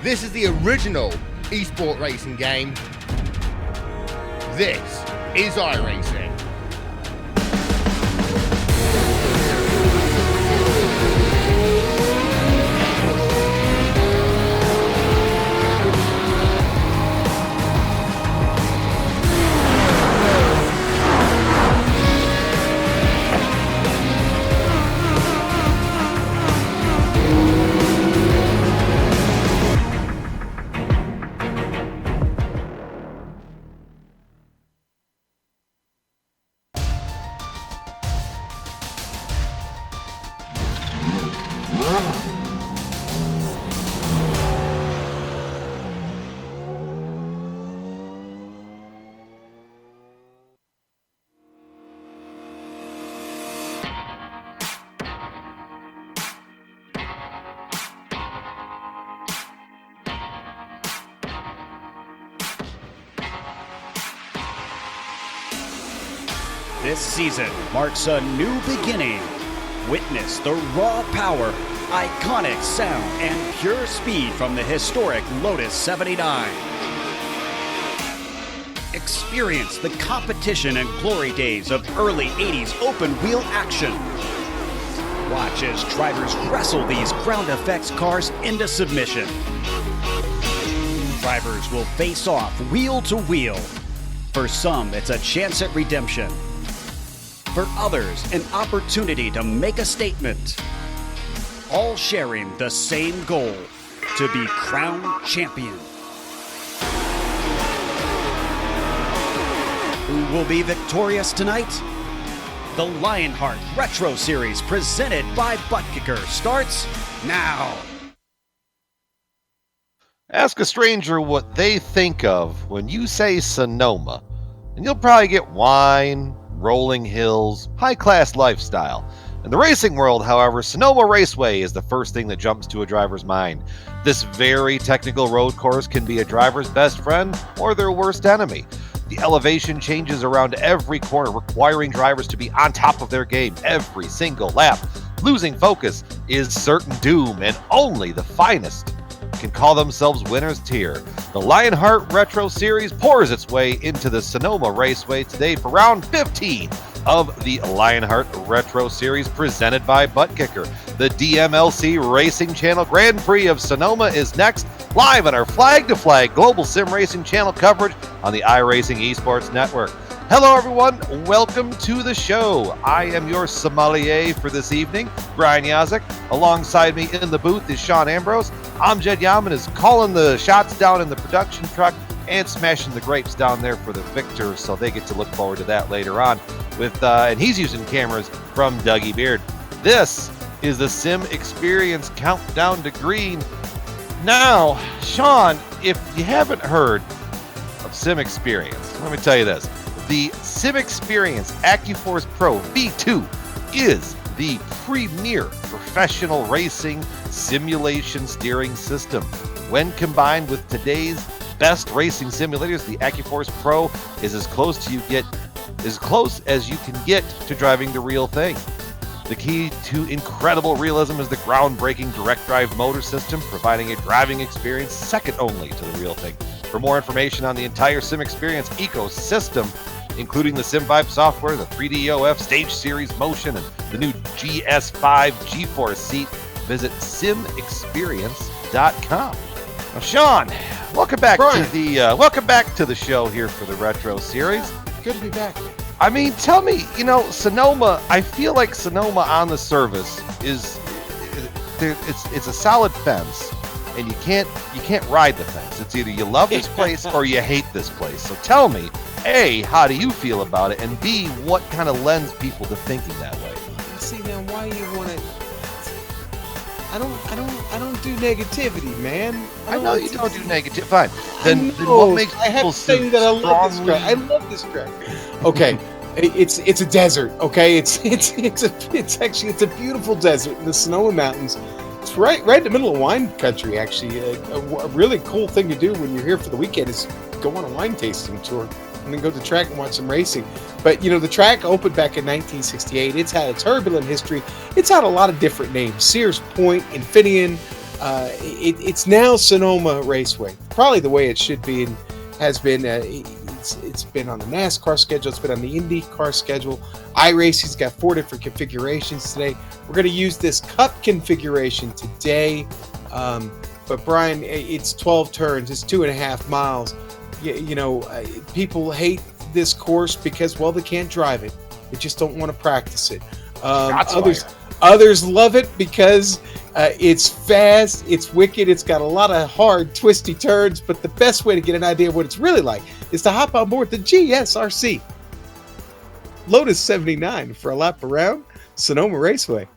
This is the original esport racing game. This is iRacing. This season marks a new beginning. Witness the raw power, iconic sound, and pure speed from the historic Lotus 79. Experience the competition and glory days of early 80s open-wheel action. Watch as drivers wrestle these ground effects cars into submission. Drivers will face off wheel to wheel. For some, it's a chance at redemption. For others, an opportunity to make a statement. All sharing the same goal, to be crowned champion. Who will be victorious tonight? The Lionheart Retro Series presented by Butt Kicker starts now. Ask a stranger what they think of when you say Sonoma, and you'll probably get wine, rolling hills, high-class lifestyle. In the racing world, however, Sonoma Raceway is the first thing that jumps to a driver's mind. This very technical road course can be a driver's best friend or their worst enemy. The elevation changes around every corner, requiring drivers to be on top of their game every single lap. Losing focus is certain doom, and only the finest can call themselves winners here. The Lionheart Retro Series pours its way into the Sonoma Raceway today for round 15 of the Lionheart Retro Series presented by Butt Kicker. The DMLC Racing Channel Grand Prix of Sonoma is next, live on our flag-to-flag Global Sim Racing Channel coverage on the iRacing Esports Network. Hello everyone, welcome to the show. I am your sommelier for this evening, Brian Yazek. Alongside me in the booth is Sean Ambrose. Amjad Yaman is calling the shots down in the production truck and smashing the grapes down there for the victors, so they get to look forward to that later on. And he's using cameras from Dougie Beard. This is the Sim Experience Countdown to Green. Now, Sean, if you haven't heard of Sim Experience, let me tell you this. The Sim Experience AccuForce Pro V2 is the premier professional racing simulation steering system. When combined with today's best racing simulators, the AccuForce Pro is as close as you can get to driving the real thing. The key to incredible realism is the groundbreaking direct drive motor system, providing a driving experience second only to the real thing. For more information on the entire Sim Experience ecosystem, including the SimVibe software, the 3DOF Stage Series Motion, and the new GS5 GeForce seat, visit simexperience.com. Now, Sean, welcome back to the show here for the Retro Series. Good to be back. I mean, tell me, Sonoma. I feel like Sonoma on the surface it's a solid fence, and you can't ride the fence. It's either you love this place or you hate this place. So tell me, A, how do you feel about it, and B, what kind of lends people to thinking that way? See, now why you want to? I don't do negativity, man. I know you don't do negative. Fine. Then what makes people so strongly? I love this track. Okay, it's a desert. Okay, it's a beautiful desert in the Sonoma Mountains. It's right in the middle of wine country. Actually, a really cool thing to do when you're here for the weekend is go on a wine tasting tour and then go to the track and watch some racing. But the track opened back in 1968. It's had a turbulent history. It's had a lot of different names: Sears Point, Infineon, It's now Sonoma Raceway, probably the way it should be and has been. It's been on the NASCAR schedule. It's been on the IndyCar schedule. iRacing's got 4 different configurations today. We're going to use this Cup configuration today. But Brian, it's 12 turns. It's 2.5 miles. People hate this course because, well, they can't drive it. They just don't want to practice it. Others love it because it's fast, it's wicked, it's got a lot of hard, twisty turns. But the best way to get an idea of what it's really like is to hop on board the GSRC Lotus 79 for a lap around Sonoma Raceway.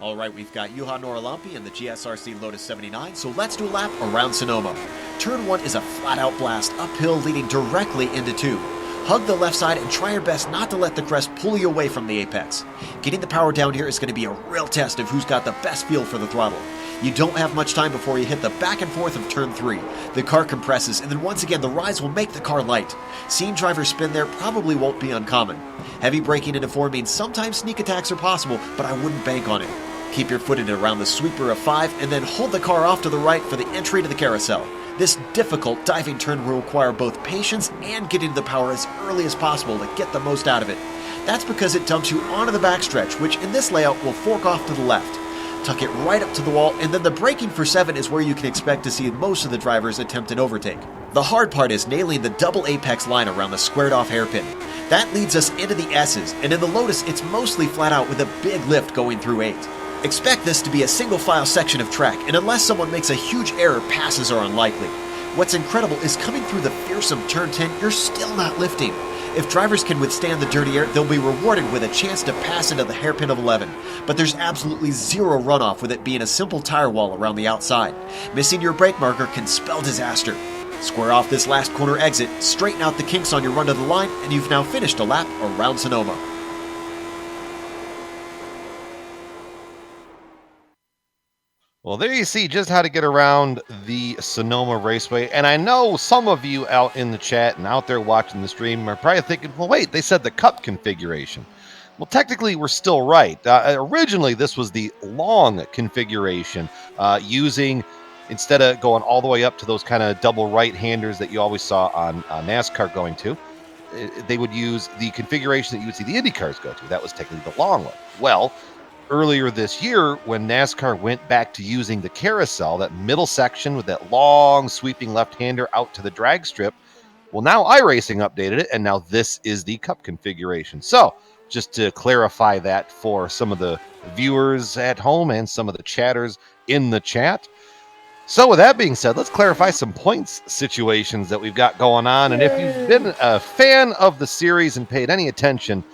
All right, we've got Juha Noralampi and the GSRC Lotus 79, so let's do a lap around Sonoma. Turn 1 is a flat-out blast uphill leading directly into 2. Hug the left side and try your best not to let the crest pull you away from the apex. Getting the power down here is going to be a real test of who's got the best feel for the throttle. You don't have much time before you hit the back and forth of turn 3. The car compresses, and then once again the rise will make the car light. Seeing drivers spin there probably won't be uncommon. Heavy braking into 4 means sometimes sneak attacks are possible, but I wouldn't bank on it. Keep your foot in around the sweeper of 5 and then hold the car off to the right for the entry to the carousel. This difficult diving turn will require both patience and getting to the power as early as possible to get the most out of it. That's because it dumps you onto the backstretch, which in this layout will fork off to the left. Tuck it right up to the wall, and then the braking for 7 is where you can expect to see most of the drivers attempt an overtake. The hard part is nailing the double apex line around the squared off hairpin. That leads us into the S's, and in the Lotus it's mostly flat out with a big lift going through 8. Expect this to be a single file section of track, and unless someone makes a huge error, passes are unlikely. What's incredible is coming through the fearsome turn 10, you're still not lifting. If drivers can withstand the dirty air, they'll be rewarded with a chance to pass into the hairpin of 11. But there's absolutely zero runoff with it being a simple tire wall around the outside. Missing your brake marker can spell disaster. Square off this last corner exit, straighten out the kinks on your run to the line, and you've now finished a lap around Sonoma. Well, there you see just how to get around the Sonoma Raceway. And I know some of you out in the chat and out there watching the stream are probably thinking, well, wait, they said the Cup configuration. Well, technically, we're still right. Originally, this was the long configuration using, instead of going all the way up to those kind of double right-handers that you always saw on NASCAR going to, they would use the configuration that you would see the Indy cars go to. That was technically the long one. Well, earlier this year, when NASCAR went back to using the carousel, that middle section with that long sweeping left-hander out to the drag strip, well, now iRacing updated it, and now this is the Cup configuration. So, just to clarify that for some of the viewers at home and some of the chatters in the chat. So, with that being said, let's clarify some points situations that we've got going on. And if you've been a fan of the series and paid any attention,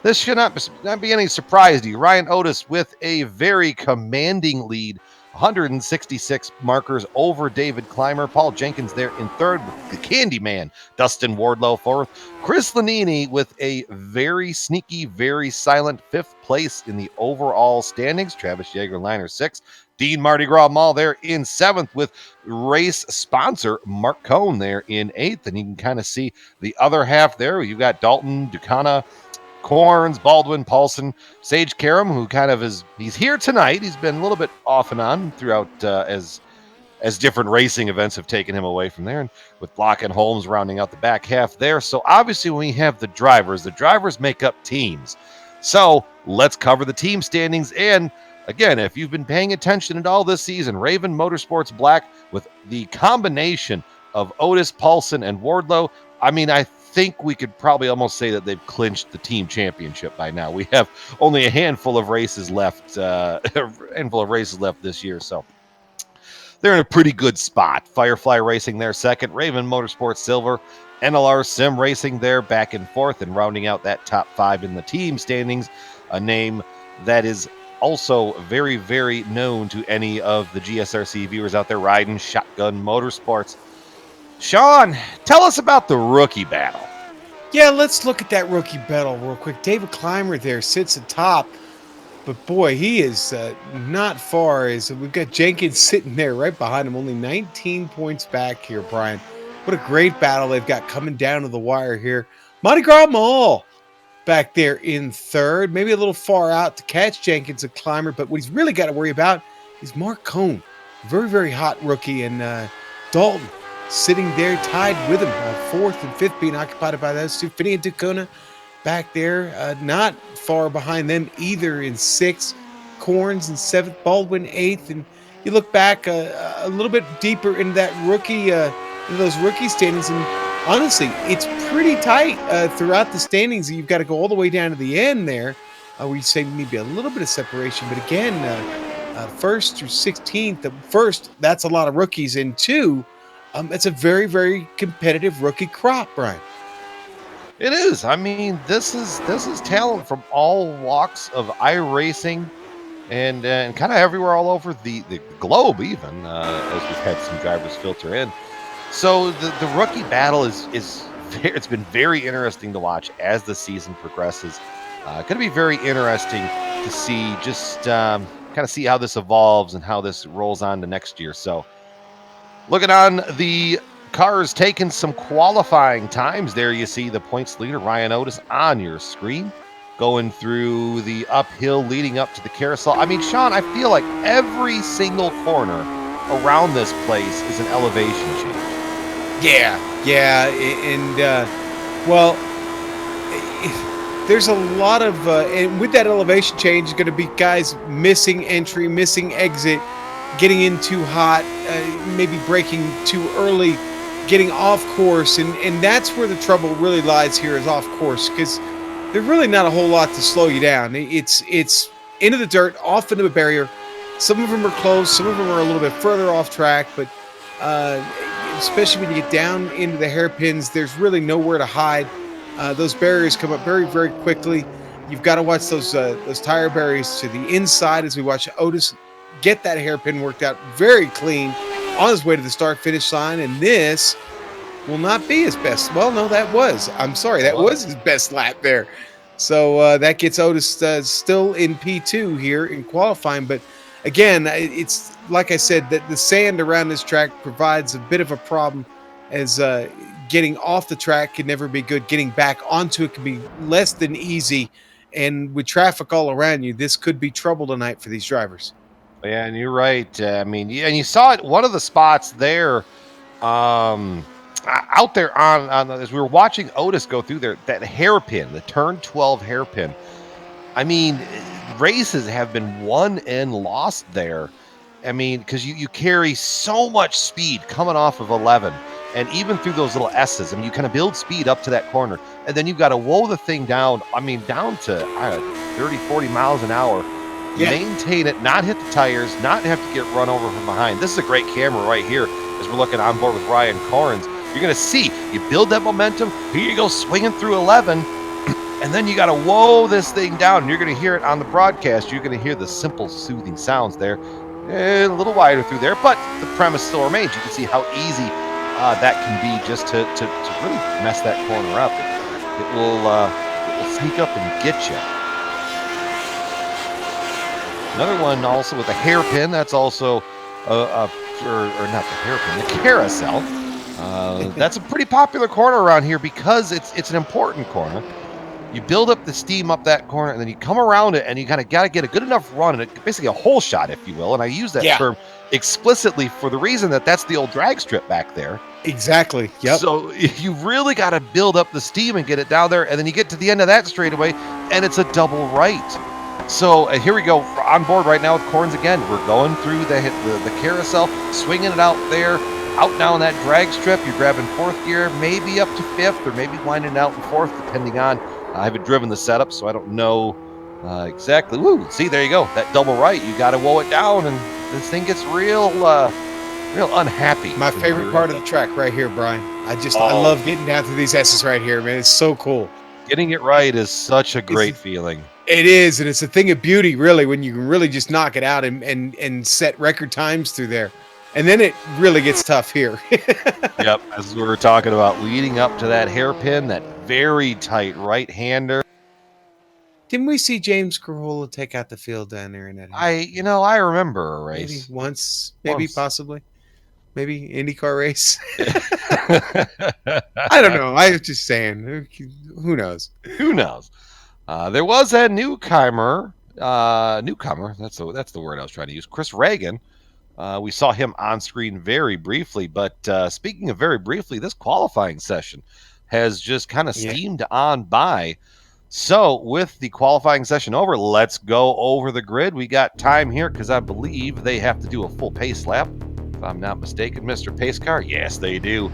this should not be any surprise to you. Ryan Otis with a very commanding lead, 166 markers over David Clymer. Paul Jenkins there in third with the Candyman, Dustin Wardlow fourth. Chris Lanini with a very sneaky, very silent 5th place in the overall standings. Travis Yeager-Liner 6th. Dean Mardi Gras Mall there in 7th with race sponsor Mark Cohn there in 8th. And you can kind of see the other half there. You've got Dalton, Ducana, Corns, Baldwin, Paulson, Sage Karam, who kind of he's here tonight. He's been a little bit off and on throughout as different racing events have taken him away from there, and with Block and Holmes rounding out the back half there. So obviously when we have the drivers make up teams. So let's cover the team standings. And again, if you've been paying attention at all this season, Raven Motorsports Black with the combination of Otis, Paulson, and Wardlow, I mean, I think we could probably almost say that they've clinched the team championship by now. We have only a handful of races left, this year, so they're in a pretty good spot. Firefly Racing there second, Raven Motorsports silver, NLR Sim Racing there back and forth, and rounding out that top 5 in the team standings, a name that is also very, very known to any of the GSRC viewers out there riding Shotgun Motorsports. Sean, tell us about the rookie battle. Yeah, let's look at that rookie battle real quick. David Clymer there sits atop, but boy, he is not far. We've got Jenkins sitting there right behind him, only 19 points back here, Brian. What a great battle they've got coming down to the wire here. Mardi Gras Mall. back there in third. Maybe a little far out to catch Jenkins, a climber. But what he's really got to worry about is Mark Cohn, very, very hot rookie, and Dalton sitting there tied with him, fourth and fifth being occupied by those two. Finney and Dacona back there, not far behind them either in sixth. Corns in seventh, Baldwin eighth, and you look back a little bit deeper into that rookie, into those rookie standings, and honestly, it's pretty tight throughout the standings. You've got to go all the way down to the end there, where you say maybe a little bit of separation. But again, first through 16th, the first, that's a lot of rookies, and two, it's a very, very competitive rookie crop, Brian. It is. I mean, this is talent from all walks of iRacing and kind of everywhere all over the globe, even as we've had some drivers filter in. So the rookie battle is it's been very interesting to watch as the season progresses. Going to be very interesting to see just kind of see how this evolves and how this rolls on to next year. So looking on the cars taking some qualifying times there, you see the points leader Ryan Otis on your screen going through the uphill leading up to the carousel. I mean, Sean, I feel like every single corner around this place is an elevation change. Yeah, and well, there's a lot of, and with that elevation change, is going to be guys missing entry, missing exit, getting in too hot, maybe braking too early, getting off course, and that's where the trouble really lies here, is off course, because there's really not a whole lot to slow you down. It's into the dirt, off into a barrier. Some of them are close, some of them are a little bit further off track, but especially when you get down into the hairpins, there's really nowhere to hide. Those barriers come up very, very quickly. You've got to watch those tire barriers to the inside as we watch Otis get that hairpin worked out very clean on his way to the start-finish line, and this will not be his best. Well, no, that was his best lap there. So that gets Otis still in P2 here in qualifying. But again, it's like I said, that the sand around this track provides a bit of a problem, as getting off the track can never be good. Getting back onto it can be less than easy. And with traffic all around you, this could be trouble tonight for these drivers. Yeah, and you're right. I mean, and you saw it. One of the spots there, out there on as we were watching Otis go through there, that hairpin, the turn 12 hairpin. I mean, races have been won and lost there. I mean, because you carry so much speed coming off of 11, and even through those little S's. I mean, you kind of build speed up to that corner, and then you've got to woe the thing down. I mean, down to 30, 40 miles an hour. Yeah. Maintain it, not hit the tires, not have to get run over from behind. This is a great camera right here as we're looking on board with Ryan Corns. You're going to see, you build that momentum, here you go swinging through 11, and then you got to woe this thing down, and you're going to hear it on the broadcast. You're going to hear the simple, soothing sounds there. A little wider through there, but the premise still remains. You can see how easy that can be just to really mess that corner up. It will sneak up and get you. Another one also with a hairpin. That's also or not the hairpin, the carousel. That's a pretty popular corner around here because it's an important corner. You build up the steam up that corner, and then you come around it, and you kind of got to get a good enough run, and basically a hole shot, if you will. And I use that term explicitly for the reason that that's the old drag strip back there. Exactly. Yep. So you really got to build up the steam and get it down there, and then you get to the end of that straightaway, and it's a double right. So here we go on board right now with Corns again. We're going through the carousel, swinging it out there, out now in that drag strip. You're grabbing fourth gear, maybe up to fifth, or maybe winding out in fourth, depending on. I haven't driven the setup, so I don't know exactly. Woo! See, there you go. That double right. You got to woe it down, and this thing gets real unhappy. My favorite part of the track right here, Brian. I love getting down through these S's right here, man. It's so cool. Getting it right is such a great feeling. It is, and it's a thing of beauty, really, when you can really just knock it out and set record times through there. And then it really gets tough here. Yep, as we were talking about, leading up to that hairpin, that very tight right-hander. Didn't we see James Carolla take out the field down there in that? I remember a race. Maybe once, possibly. maybe IndyCar race. I don't know. I was just saying. Who knows? Who knows? There was a newcomer. That's the word I was trying to use. Chris Reagan. We saw him on screen very briefly, but speaking of very briefly, this qualifying session has just kind of Yeah. steamed on by. So, with the qualifying session over, let's go over the grid. We got time here because I believe they have to do a full pace lap. If I'm not mistaken, Mr. Pace Car. Yes, they do.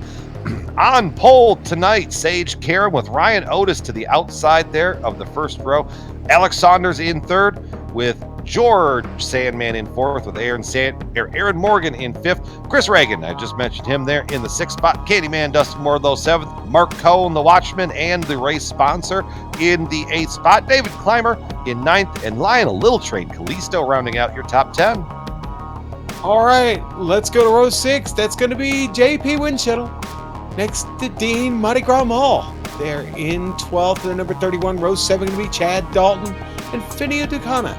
On pole tonight, Sage Karam with Ryan Otis to the outside there of the first row. Alex Saunders in third with George Sandman in fourth with Aaron Morgan in fifth. Chris Reagan, I just mentioned him there in the sixth spot. Candyman Dustin Wardlow seventh. Mark Cohn, the Watchman and the race sponsor, in the eighth spot. David Clymer in ninth, and Lionel Little Train Kalisto rounding out your top 10. All right, let's go to row 6. That's going to be JP Windshuttle next to Dean Mardi Gras Mall. They're in 12th and number 31. Row 7 going to be Chad Dalton and Finney Ducana.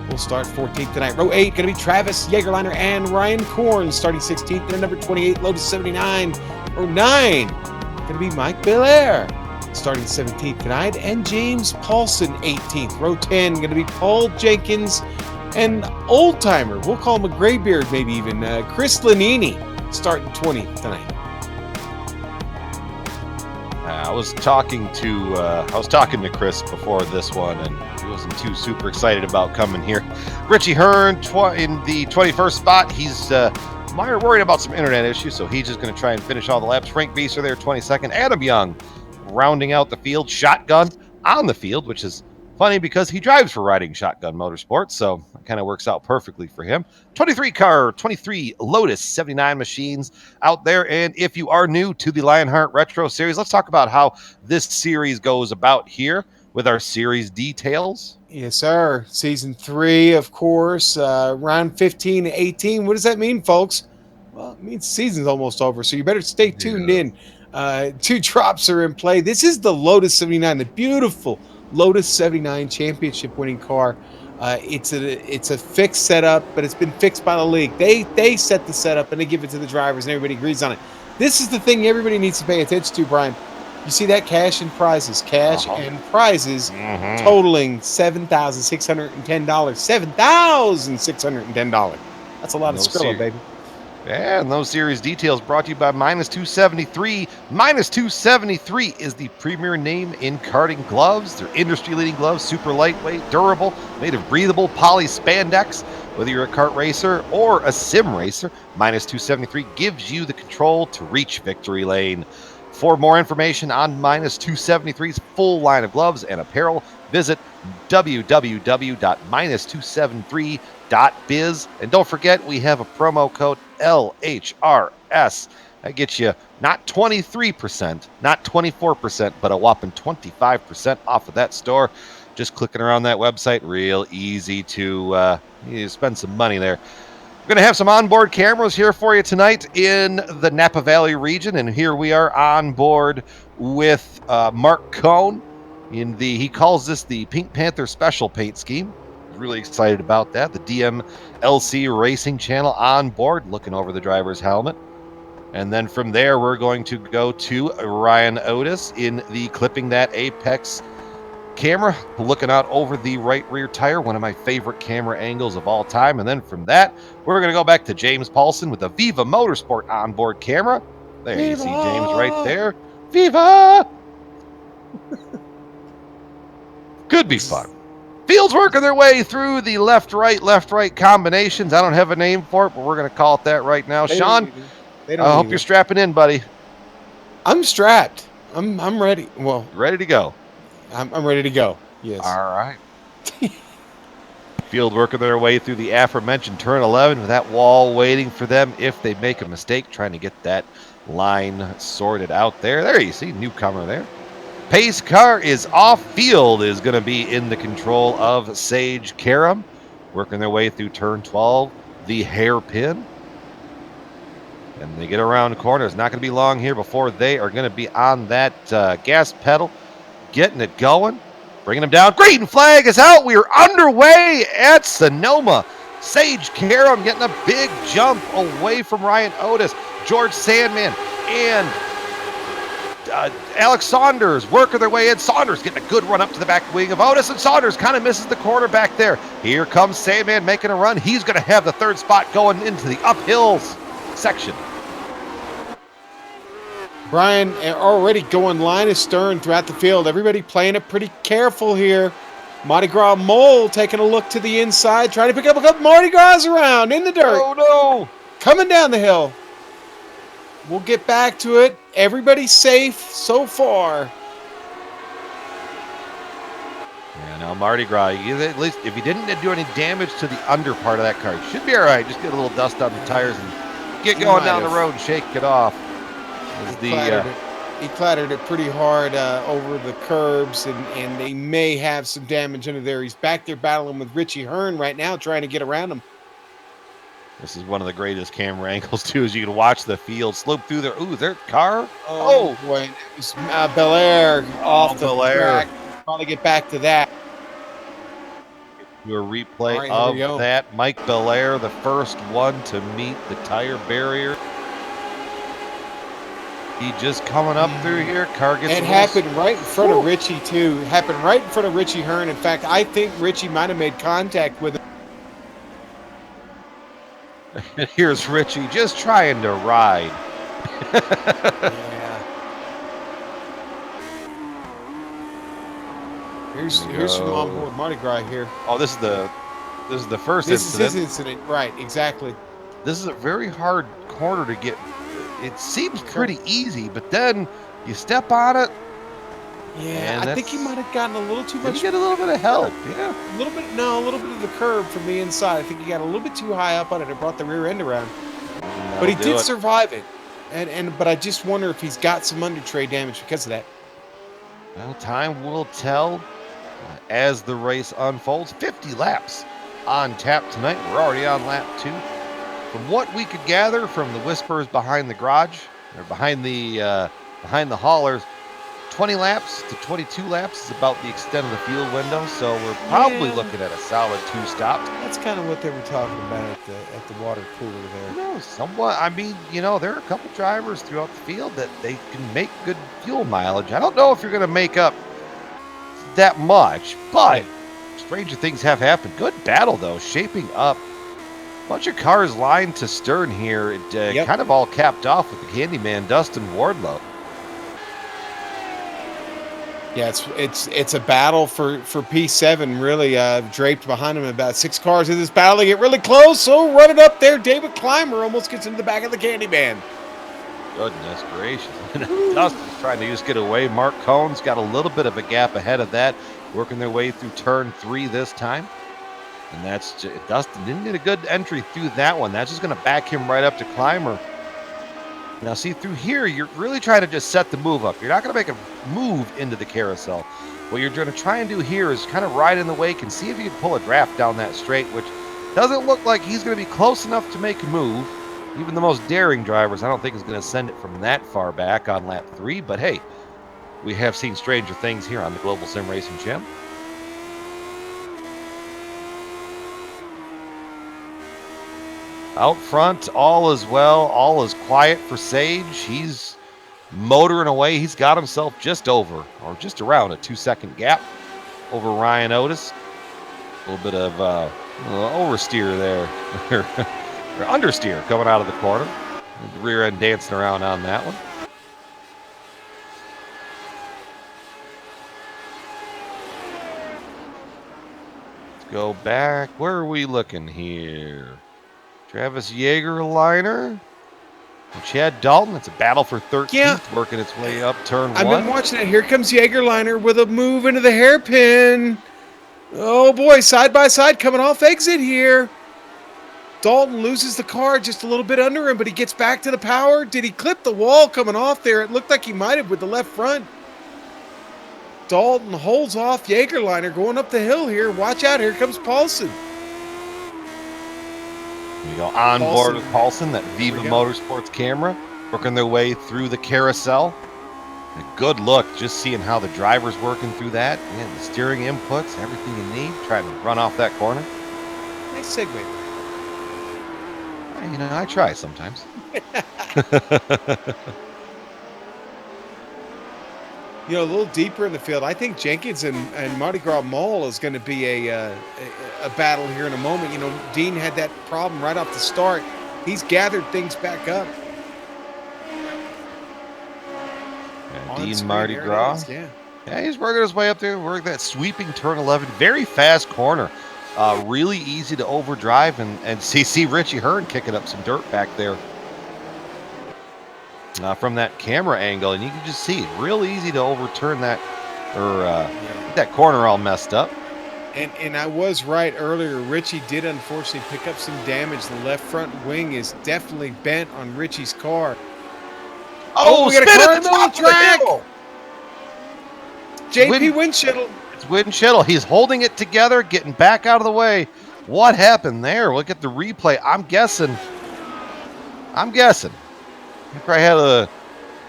We'll start 14th tonight. Row 8 going to be Travis Jagerliner and Ryan Korn starting 16th and number 28 Lotus 79. Row 9 going to be Mike Belair starting 17th tonight, and James Paulson 18th. Row 10 going to be Paul Jenkins and old timer, we'll call him a graybeard, maybe even Chris Lanini starting 20th tonight. I was talking to Chris before this one, and he wasn't too super excited about coming here. Richie Hearn in the 21st spot. He's worried about some internet issues, so he's just going to try and finish all the laps. Frank Beeser there, 22nd. Adam Young rounding out the field. Shotgun on the field, which is funny because he drives for Riding Shotgun Motorsports, so it kind of works out perfectly for him. 23 Lotus 79 machines out there. And if you are new to the Lionheart Retro Series, let's talk about how this series goes about here with our series details. Yes, sir. Season 3, of course, round 15 to 18. What does that mean, folks? Well, it means season's almost over, so you better stay tuned in. 2 drops are in play. This is the Lotus 79, the beautiful Lotus 79 championship winning car. It's a fixed setup, but it's been fixed by the league. They set the setup and they give it to the drivers, and everybody agrees on it. This is the thing everybody needs to pay attention to, Brian. You see that cash and prizes, totaling $7,610. $7,610. That's a lot of Skrilla, baby. Yeah, and those series details brought to you by Minus 273. Minus 273 is the premier name in karting gloves. They're industry-leading gloves, super lightweight, durable, made of breathable poly spandex. Whether you're a kart racer or a sim racer, Minus 273 gives you the control to reach victory lane. For more information on Minus 273's full line of gloves and apparel, visit www.minus273.biz. And don't forget, we have a promo code LHRS. That gets you not 23%, not 24%, but a whopping 25% off of that store. Just clicking around that website, real easy to spend some money there. We're going to have some onboard cameras here for you tonight in the Napa Valley region, and here we are on board with Mark Cohn. He calls this the Pink Panther Special Paint Scheme. Really excited about that. The DMLC Racing Channel on board, looking over the driver's helmet. And then from there, we're going to go to Ryan Otis in the Clipping That Apex camera, looking out over the right rear tire, one of my favorite camera angles of all time. And then from that, we're going to go back to James Paulson with the Viva Motorsport onboard camera. There Viva! You see James right there. Viva! Could be fun. Fields working their way through the left-right combinations. I don't have a name for it, but we're going to call it that right now. Sean, I hope you're strapping in, buddy. I'm strapped. I'm ready. Well, ready to go. I'm ready to go. Yes. All right. Field working their way through the aforementioned turn 11 with that wall waiting for them if they make a mistake, trying to get that line sorted out there. There you see, newcomer there. Pace car is off. Field is going to be in the control of Sage Karam, working their way through turn 12, the hairpin. And they get around the corner. It's not going to be long here before they are going to be on that gas pedal, getting it going, bringing them down. Green flag is out. We are underway at Sonoma. Sage Karam getting a big jump away from Ryan Otis. George Sandman and Alex Saunders working their way in. Saunders getting a good run up to the back wing of Otis, and Saunders kind of misses the corner back there. Here comes Sandman making a run. He's going to have the third spot going into the uphills section. Brian already going line astern throughout the field. Everybody playing it pretty careful here. Mardi Gras Mole taking a look to the inside, trying to pick up a couple Mardi Gras around in the dirt. Oh, no. Coming down the hill. We'll get back to it. Everybody's safe so far. Yeah, now Mardi Gras, at least if you didn't do any damage to the under part of that car, you should be all right. Just get a little dust on the tires and get going down the road and shake it off. He clattered it pretty hard over the curbs, and they may have some damage under there. He's back there battling with Richie Hearn right now, trying to get around him. This is one of the greatest camera angles, too, as you can watch the field slope through there. Ooh, their car? Oh boy. It was Belair off the Belair. track. Probably get back to that. Do a replay Right, of here we go. that. Mike Belair, the first one to meet the tire barrier. He just coming up through here. Car gets It happened right in front of Richie, too. It happened right in front of Richie Hearn. In fact, I think Richie might have made contact with him. And here's Richie just trying to ride. Yeah. Here's from onboard Mardi Gras here. Oh, this is the first This incident. is his incident, right? Exactly. This is a very hard corner to get. It seems pretty easy, but then you step on it. Yeah, And I think he might have gotten a little too You much. get a little bit of help. Yeah. A little bit of the curb from the inside. I think he got a little bit too high up on it and brought the rear end around. But he did survive it, but I just wonder if he's got some under tray damage because of that. Well, time will tell as the race unfolds. 50 laps on tap tonight. We're already on lap 2. From what we could gather from the whispers behind the garage, or behind the haulers, 20 laps to 22 laps is about the extent of the fuel window. So we're probably looking at a solid 2 stops. That's kind of what they were talking about at the water cooler there. No, somewhat. I mean, there are a couple drivers throughout the field that they can make good fuel mileage. I don't know if you're going to make up that much, but stranger things have happened. Good battle, though, shaping up. Bunch of cars lined to stern here. It kind of all capped off with the Candyman, Dustin Wardlow. Yeah, it's a battle for P7, really draped behind him. About 6 cars in this battle. They get really close, so run it up there. David Clymer almost gets into the back of the Candyman. Goodness gracious. Dustin's trying to just get away. Mark Cohn's got a little bit of a gap ahead of that, working their way through turn 3 this time. And that's Dustin didn't get a good entry through that one. That's just going to back him right up to Clymer. Now, see, through here, you're really trying to just set the move up. You're not going to make a move into the carousel. What you're going to try and do here is kind of ride in the wake and see if you can pull a draft down that straight, which doesn't look like he's going to be close enough to make a move. Even the most daring drivers, I don't think, is going to send it from that far back on lap 3. But hey, we have seen stranger things here on the Global Sim Racing Channel. Out front, all is well. All is quiet for Sage. He's motoring away. He's got himself just over, or just around a 2-second gap over Ryan Otis. A little bit of oversteer there, or understeer coming out of the corner. The rear end dancing around on that one. Let's go back. Where are we looking here? Travis Jaegerliner and Chad Dalton. It's a battle for 13th, working its way up turn 1. I've been watching it. Here comes Jaegerliner with a move into the hairpin. Oh boy, side by side coming off exit here. Dalton loses the car just a little bit under him, but he gets back to the power. Did he clip the wall coming off there? It looked like he might have with the left front. Dalton holds off Jaegerliner going up the hill here. Watch out, here comes Paulson. We go on board with Paulson, that Viva Motorsports camera, working their way through the carousel. A good look, just seeing how the driver's working through that. And the steering inputs, everything you need, trying to run off that corner. Nice segue. You know, I try sometimes. You know, a little deeper in the field, I think Jenkins and Mardi Gras Mall is going to be a battle here in a moment. You know, Dean had that problem right off the start. He's gathered things back up. Yeah, On Dean screen, Mardi there it Gras. is, yeah. Yeah, he's working his way up there, working that sweeping turn 11. Very fast corner. Really easy to overdrive, and see Richie Hearn kicking up some dirt back there from that camera angle, and you can just see real easy to overturn that or get that corner all messed up. And I was right earlier. Richie did unfortunately pick up some damage. The left front wing is definitely bent on Richie's car. Oh, we got a spin car at in the the middle of top the of the track. hill. JP Winchittle. It's Winchittle. He's holding it together, getting back out of the way. What happened there? Look at the replay. I'm guessing. He probably had a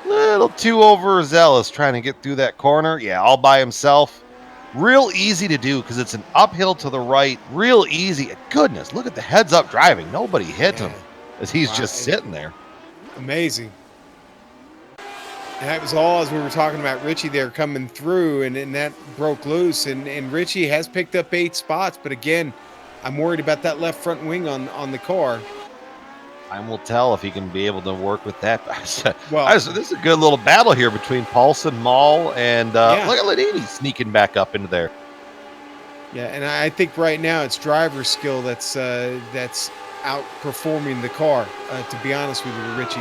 little too overzealous trying to get through that corner. Yeah, all by himself. Real easy to do because it's an uphill to the right. Real easy. Goodness, look at the heads up driving. Nobody hit him as he's just sitting there. Amazing. And that was all as we were talking about Richie there coming through, and that broke loose. And Richie has picked up 8 spots, but again, I'm worried about that left front wing on the car. Time will tell if he can be able to work with that. Well, this is a good little battle here between Paulson, Maul, and Yeah. look at Ladini sneaking back up into there. Yeah, and I think right now it's driver skill that's outperforming the car. To be honest with you, Richie.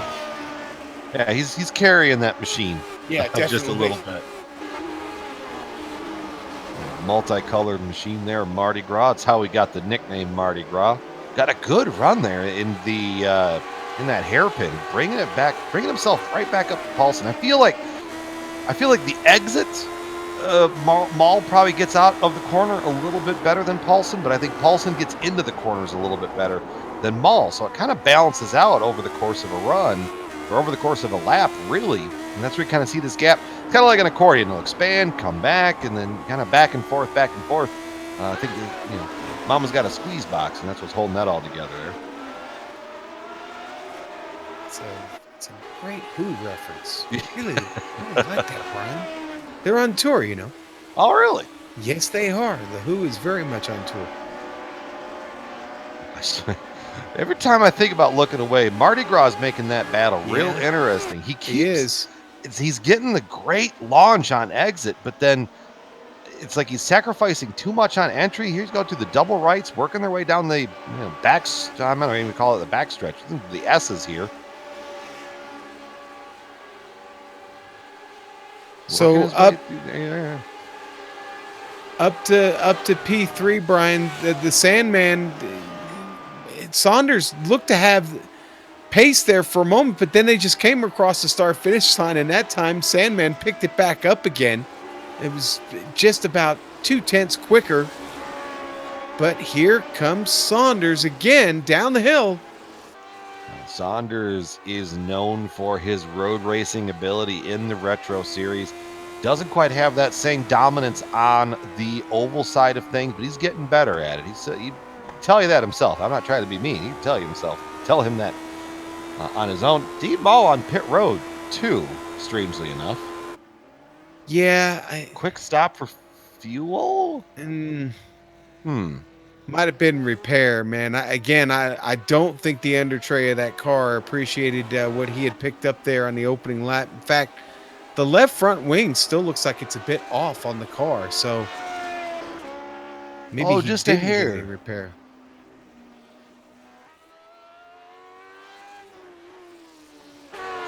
Yeah, he's carrying that machine. Yeah, definitely. Just a little bit. Multicolored machine there, Mardi Gras. It's how we got the nickname Mardi Gras. Got a good run there in that hairpin, bringing himself right back up to Paulson. I feel like the exit, Maul probably gets out of the corner a little bit better than Paulson, but I think Paulson gets into the corners a little bit better than Maul. So it kind of balances out over the course of a run, or over the course of a lap, really. And that's where you kind of see this gap. It's kind of like an accordion. It'll expand, come back, and then kind of back and forth. I think, Mama's got a squeeze box, and that's what's holding that all together there. It's a great Who reference. Really like that, Brian. They're on tour, you know. Oh, really? Yes, they are. The Who is very much on tour. Every time I think about looking away, Mardi Gras is making that battle real interesting. He's getting the great launch on exit, but then it's like he's sacrificing too much on entry. Here's go to the double rights, working their way down the back. I'm not even call it the backstretch. The S's here. So up to P3, Brian. The Sandman. Saunders looked to have pace there for a moment, but then they just came across the start-finish line, and that time Sandman picked it back up again. It was just about 0.2 quicker. But here comes Saunders again down the hill. Saunders is known for his road racing ability in the Retro Series. Doesn't quite have that same dominance on the oval side of things, but he's getting better at it. He'd tell you that himself. I'm not trying to be mean. He'd tell you himself. Tell him that on his own. Deep ball on pit road, too, strangely enough. Yeah. Quick stop for fuel? Might have been repair, man. I don't think the under tray of that car appreciated what he had picked up there on the opening lap. In fact, the left front wing still looks like it's a bit off on the car, so maybe he just didn't a hair. get a repair.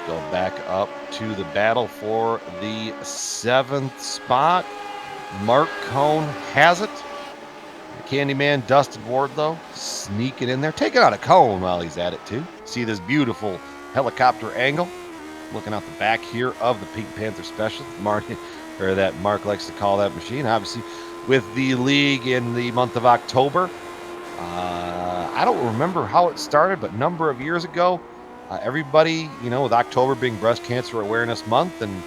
Go back up to the battle for the 7th spot. Mark Cohn has it. Candyman Dustin Wardlow sneaking in there, taking out a cone while he's at it too. See this beautiful helicopter angle, looking out the back here of the Pink Panther Special. Mark likes to call that machine. Obviously, with the league in the month of October. I don't remember how it started, but a number of years ago, everybody, with October being Breast Cancer Awareness Month, and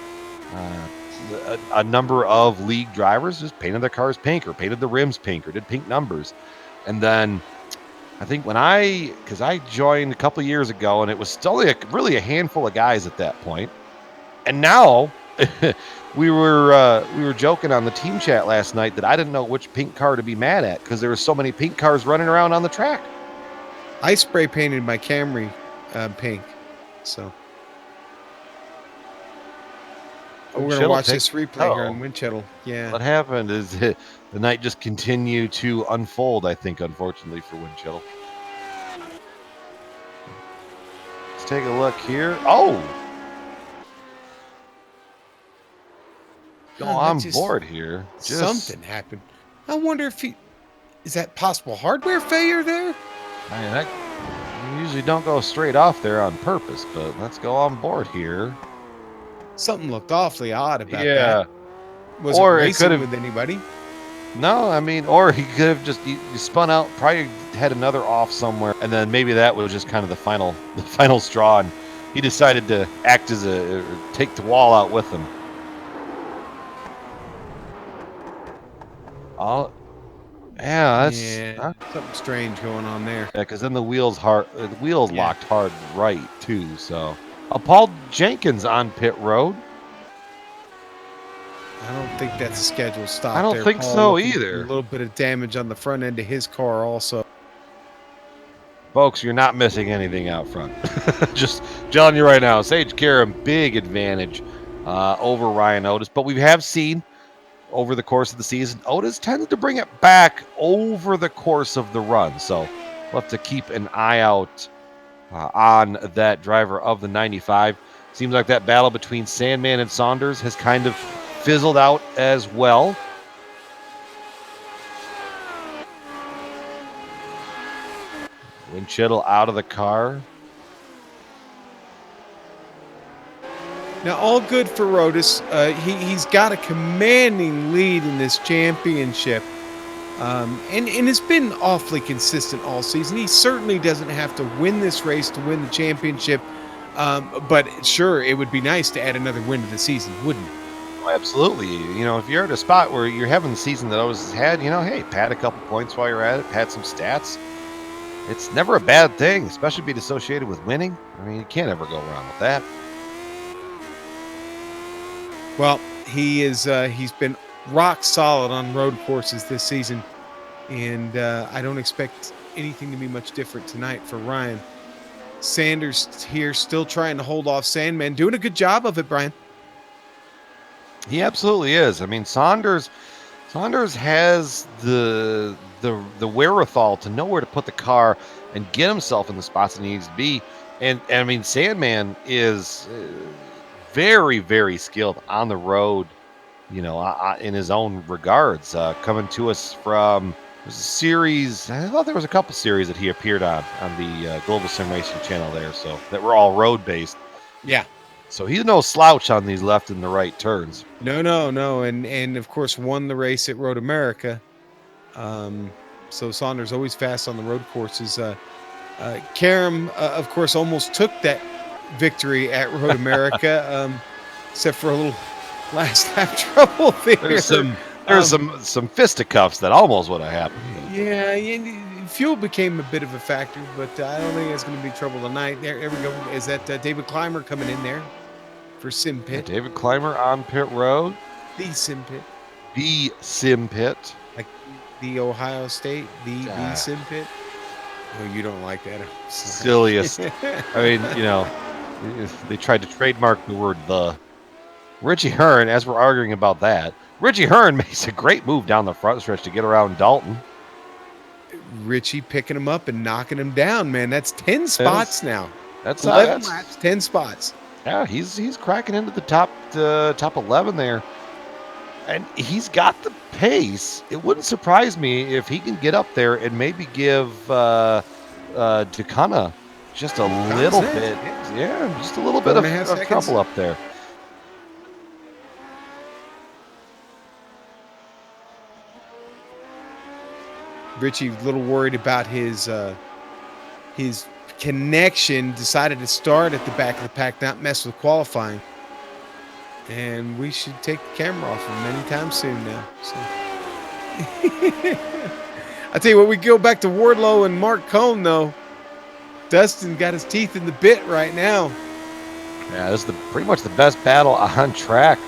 a number of league drivers just painted their cars pink or painted the rims pink or did pink numbers. And then I think because I joined a couple years ago, and it was still really a handful of guys at that point. And now we were joking on the team chat last night that I didn't know which pink car to be mad at because there were so many pink cars running around on the track. I spray painted my Camry pink, so we're gonna watch this replay here on Winchell. Yeah. What happened is the night just continued to unfold, I think, unfortunately for Winchell. Let's take a look here. Oh! Go on board here. Something happened. I wonder if is that possible hardware failure there? I mean, you usually don't go straight off there on purpose, but let's go on board here. Something looked awfully odd about that. Was or it it racing could have with anybody? No, I mean, or he could have just he spun out, probably had another off somewhere, and then maybe that was just kind of the final straw, and he decided to act as take the wall out with him. Oh, yeah, that's something strange going on there. Yeah, because then the wheels locked hard right too. So, Paul Jenkins on pit road. I don't think that's a scheduled stop. I don't think so either. A little bit of damage on the front end of his car also. Folks, you're not missing anything out front. Just telling you right now, Sage Karam, big advantage over Ryan Otis. But we have seen over the course of the season, Otis tended to bring it back over the course of the run. So we'll have to keep an eye out on that driver of the 95. Seems like that battle between Sandman and Saunders has kind of fizzled out as well. Winchell out of the car. Now, all good for Rodas. He's got a commanding lead in this championship. And it's been awfully consistent all season. He certainly doesn't have to win this race to win the championship. But sure, it would be nice to add another win to the season, wouldn't it? Oh, absolutely. You know, if you're at a spot where you're having the season that Otis has had, you know, hey, pad a couple points while you're at it, pad some stats. It's never a bad thing, especially being associated with winning. I mean, you can't ever go wrong with that. Well, he's been rock solid on road courses this season, and I don't expect anything to be much different tonight for Ryan. Sanders here still trying to hold off Sandman, doing a good job of it, Brian. He absolutely is. I mean, Saunders has the wherewithal to know where to put the car and get himself in the spots that he needs to be. And I mean, Sandman is very, very skilled on the road, you know, in his own regards. Coming to us from a series, I thought there was a couple series that he appeared on the Global Sim Racing channel there, so that were all road based. Yeah. So he's no slouch on these left and the right turns. No, and of course won the race at Road America. So Saunders always fast on the road courses. Karam, of course, almost took that victory at Road America, except for a little last lap trouble there. There's some fisticuffs that almost would have happened. Yeah, fuel became a bit of a factor, but I don't think it's going to be trouble tonight. There we go. Is that David Clymer coming in there for Sim Pit? Yeah, David Clymer on pit road. The Sim Pit. The Sim Pit. Like the Ohio State, the Sim Pit. Oh, you don't like that. Silliest. I mean, you know, they tried to trademark the word "the." Richie Hearn, as we're arguing about that, Richie Hearn makes a great move down the front stretch to get around Dalton. Richie picking him up and knocking him down, man. That's 10 spots now. That's 11 laps, 10 spots. Yeah, he's cracking into the top 11 there. And he's got the pace. It wouldn't surprise me if he can get up there and maybe give Ducana just a little bit. Yeah, just a little bit of trouble up there. Richie, a little worried about his connection, decided to start at the back of the pack, not mess with qualifying. And we should take the camera off him anytime soon now. So. I tell you what, we go back to Wardlow and Mark Cohn, though. Dustin got his teeth in the bit right now. Yeah, this is pretty much the best battle on track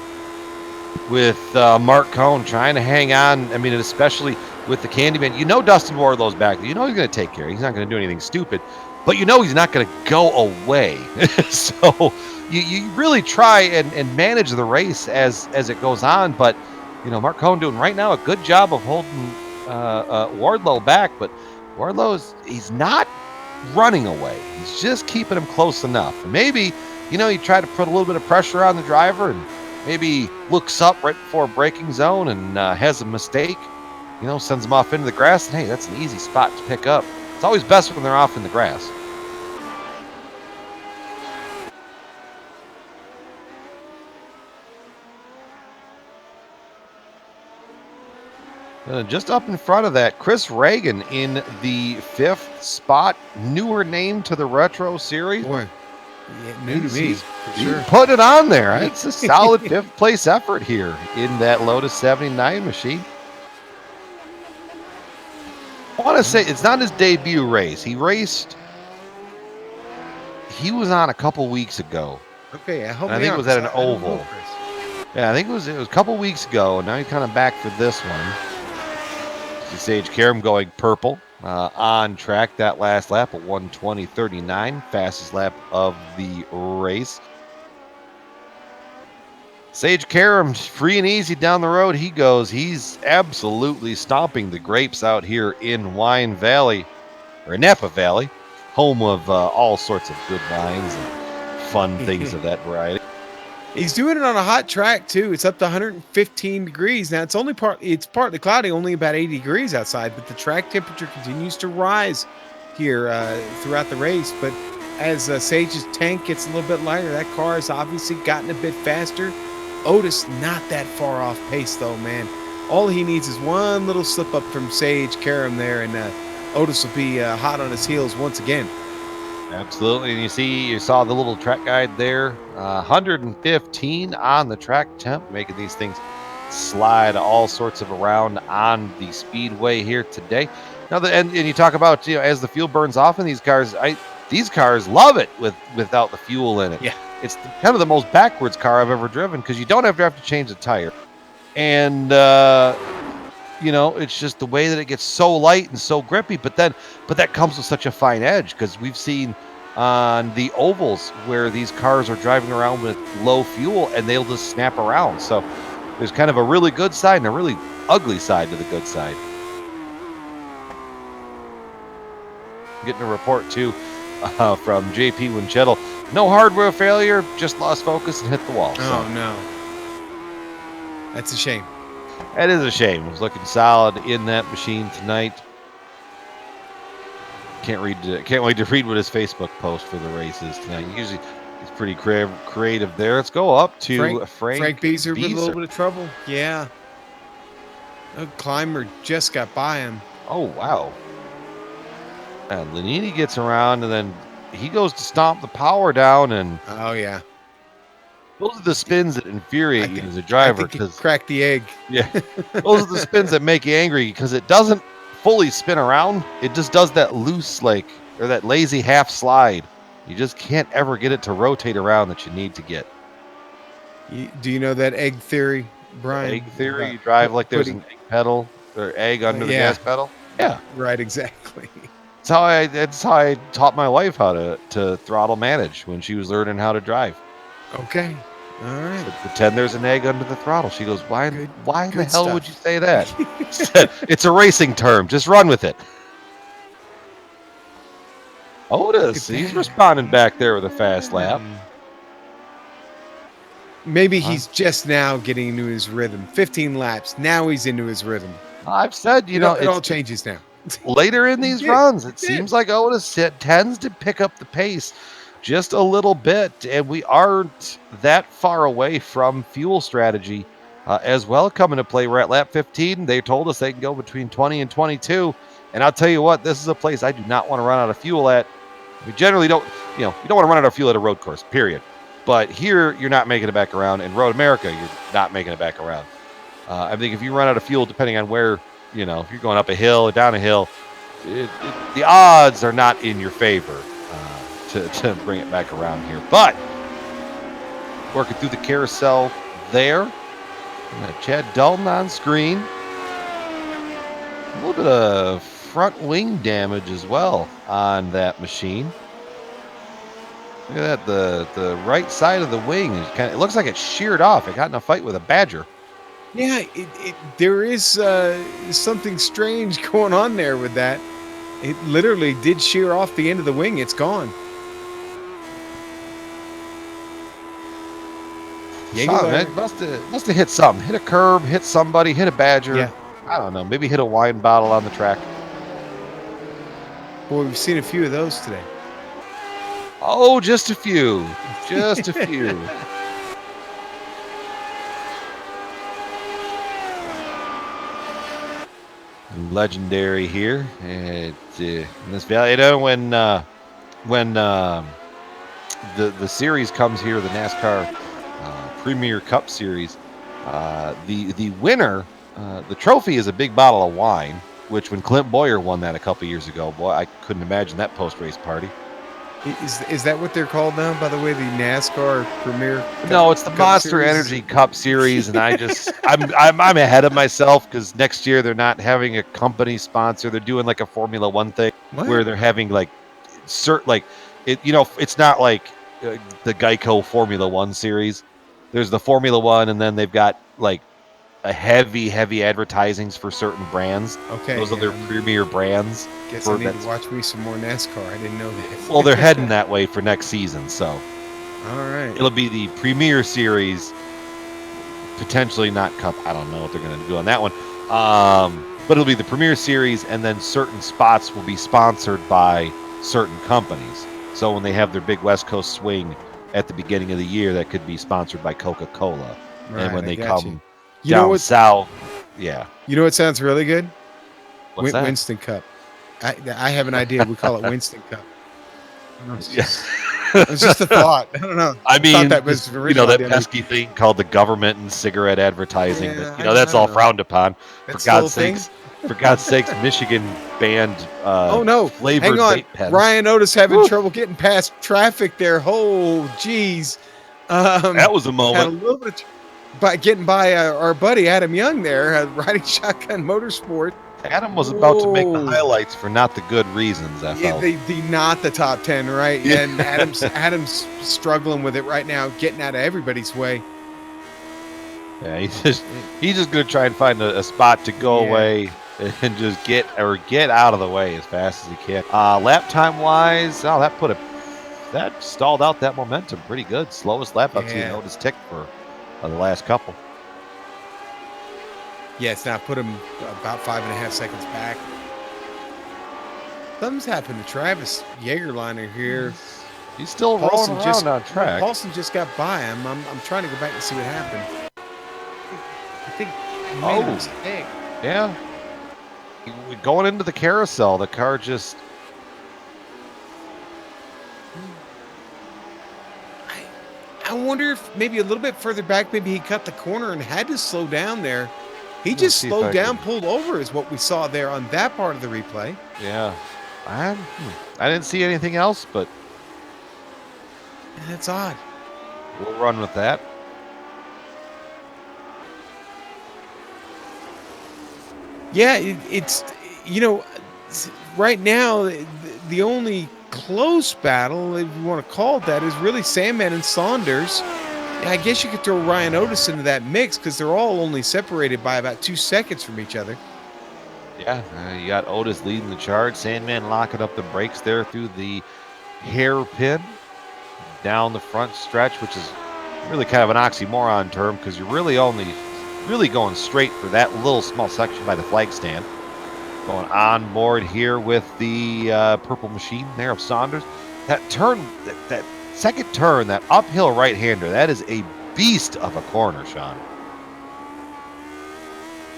with Mark Cohn trying to hang on. I mean, especially with the Candyman. You know Dustin Wardlow's back. You know he's going to take care. He's not going to do anything stupid. But you know he's not going to go away. So you really try and manage the race as it goes on. But, you know, Mark Cohn doing right now a good job of holding Wardlow back. But Wardlow's he's not running away. He's just keeping him close enough. And maybe, you know, you try to put a little bit of pressure on the driver and maybe looks up right before braking zone and has a mistake, you know, sends him off into the grass. And hey, that's an easy spot to pick up. It's always best when they're off in the grass. Just up in front of that, Chris Reagan in the 5th spot, newer name to the Retro Series. Boy, yeah, new to me, for sure. Put it on there. It's a solid 5th place effort here in that Lotus 79 machine. I want to say it's not his debut race. He was on a couple weeks ago. Okay, I think it was at an oval. Yeah, I think it was a couple weeks ago, and now he's kind of back for this one. Sage Karam going purple on track that last lap at 1:20.39, fastest lap of the race. Sage Karam, free and easy down the road he goes. He's absolutely stomping the grapes out here in Wine Valley, or Napa Valley, home of all sorts of good wines and fun things of that variety. He's doing it on a hot track too. It's up to 115 degrees. Now it's partly cloudy, only about 80 degrees outside, but the track temperature continues to rise here throughout the race. But as Sage's tank gets a little bit lighter, that car has obviously gotten a bit faster. Otis not that far off pace though, man. All he needs is one little slip up from Sage Karam there, and Otis will be hot on his heels once again. Absolutely, and you saw the little track guide there, 115 on the track temp, making these things slide all sorts of around on the speedway here today. Now, and you talk about, you know, as the fuel burns off in these cars, these cars love it without the fuel in it. Yeah, it's kind of the most backwards car I've ever driven because you don't have to change the tire, and you know, it's just the way that it gets so light and so grippy, but that comes with such a fine edge because we've seen on the ovals where these cars are driving around with low fuel and they'll just snap around. So there's kind of a really good side and a really ugly side to the good side. Getting a report too from JP Winchettle. No hardware failure, just lost focus and hit the wall. Oh, no. That's a shame. That is a shame. It was looking solid in that machine tonight. Can't wait to read what his Facebook post for the race is tonight. Usually he's pretty creative there. Let's go up to Frank Beezer with a little bit of trouble. Yeah. A climber just got by him. Oh, wow. And Lanini gets around, and then he goes to stomp the power down, and oh yeah. Those are the spins that infuriate you as a driver. Because crack the egg. Yeah, those are the spins that make you angry because it doesn't fully spin around. It just does that loose, or that lazy half slide. You just can't ever get it to rotate around that you need to get. Do you know that egg theory, Brian? Egg theory. You drive like there's an egg pedal or egg under the gas pedal. Yeah, right. Exactly. That's how I taught my wife how to throttle manage when she was learning how to drive. Okay. All right. So pretend there's an egg under the throttle. She goes, why in the hell stuff. would you say that? It's a racing term. Just run with it. Otis, he's responding back there with a fast lap. Maybe he's just now getting into his rhythm. 15 laps. Now he's into his rhythm. I've said, you know, it all changes now. Later in these runs, it seems like Otis tends to pick up the pace just a little bit, and we aren't that far away from fuel strategy as well coming to play. We're at lap 15. They told us they can go between 20 and 22, and I'll tell you what, this is a place I do not want to run out of fuel at. We generally don't, you don't want to run out of fuel at a road course, period. But here, you're not making it back around. In Road America, you're not making it back around. I think if you run out of fuel, depending on where if you're going up a hill or down a hill, the odds are not in your favor to bring it back around here. But working through the carousel there. Chad Dalton on screen. A little bit of front wing damage as well on that machine. Look at that. The right side of the wing is it looks like it's sheared off. It got in a fight with a badger. Yeah, there is something strange going on there with that. It literally did shear off the end of the wing. It's gone. It must have hit something. Hit a curb, hit somebody, hit a badger. Yeah. I don't know. Maybe hit a wine bottle on the track. Boy, we've seen a few of those today. Oh, just a few. Just a few. Legendary here in this valley. When the series comes here, the NASCAR Premier Cup Series, the winner, the trophy is a big bottle of wine. Which when Clint Boyer won that a couple years ago, boy, I couldn't imagine that post-race party. Is that what they're called now? By the way, the NASCAR Premier? No, it's the Cup Monster Series? Energy Cup Series, and I'm ahead of myself because next year they're not having a company sponsor. They're doing like a Formula One thing where they're having it's not like the Geico Formula One series. There's the Formula One, and then they've got like a heavy advertisings for certain brands. Okay, those are their premier brands. Guess I need to watch me some more NASCAR. I didn't know that. Well, they're heading that way for next season, so all right, it'll be the Premier Series, potentially not Cup. I don't know what they're going to do on that one, but it'll be the Premier Series, and then certain spots will be sponsored by certain companies. So when they have their big West Coast swing at the beginning of the year, that could be sponsored by Coca-Cola, and when they come down south, yeah. You know what sounds really good? What's that? Winston Cup. I have an idea. We call it Winston Cup. It's just a thought. I don't know. I mean, that was that pesky thing called the government and cigarette advertising. Yeah, but, that's all frowned upon. That's For God's sakes, Michigan banned flavored hang on. vape pens. Ryan Otis having trouble getting past traffic there. Oh, geez. That was a moment. Had a little bit getting by our buddy Adam Young there, riding Shotgun Motorsport. Adam was about to make the highlights for not the good reasons. Not the top 10, right? Yeah. And Adam's struggling with it right now, getting out of everybody's way. Yeah, he's just gonna try and find a spot to go away and just get out of the way as fast as he can. Lap time wise, that stalled out that momentum pretty good. Slowest lap I've seen Otis tick for the last couple. Yes, now put him about 5.5 seconds back. Something's happened to Travis Jagerliner here. He's still rolling around on track. Paulson just got by him. I'm trying to go back and see what happened. I think he made a mistake. Yeah. Going into the carousel, the car just... I wonder if maybe a little bit further back, maybe he cut the corner and had to slow down there. He just slowed down, pulled over is what we saw there on that part of the replay. Yeah. I didn't see anything else, but... That's odd. We'll run with that. Yeah, it's right now, the only close battle, if you want to call it that, is really Sandman and Saunders. I guess you could throw Ryan Otis into that mix because they're all only separated by about 2 seconds from each other. Yeah, you got Otis leading the charge. Sandman locking up the brakes there through the hairpin down the front stretch, which is really kind of an oxymoron term because you're really going straight for that little small section by the flag stand. Going on board here with the purple machine there of Saunders. That turn, that second turn, that uphill right-hander, that is a beast of a corner, Sean.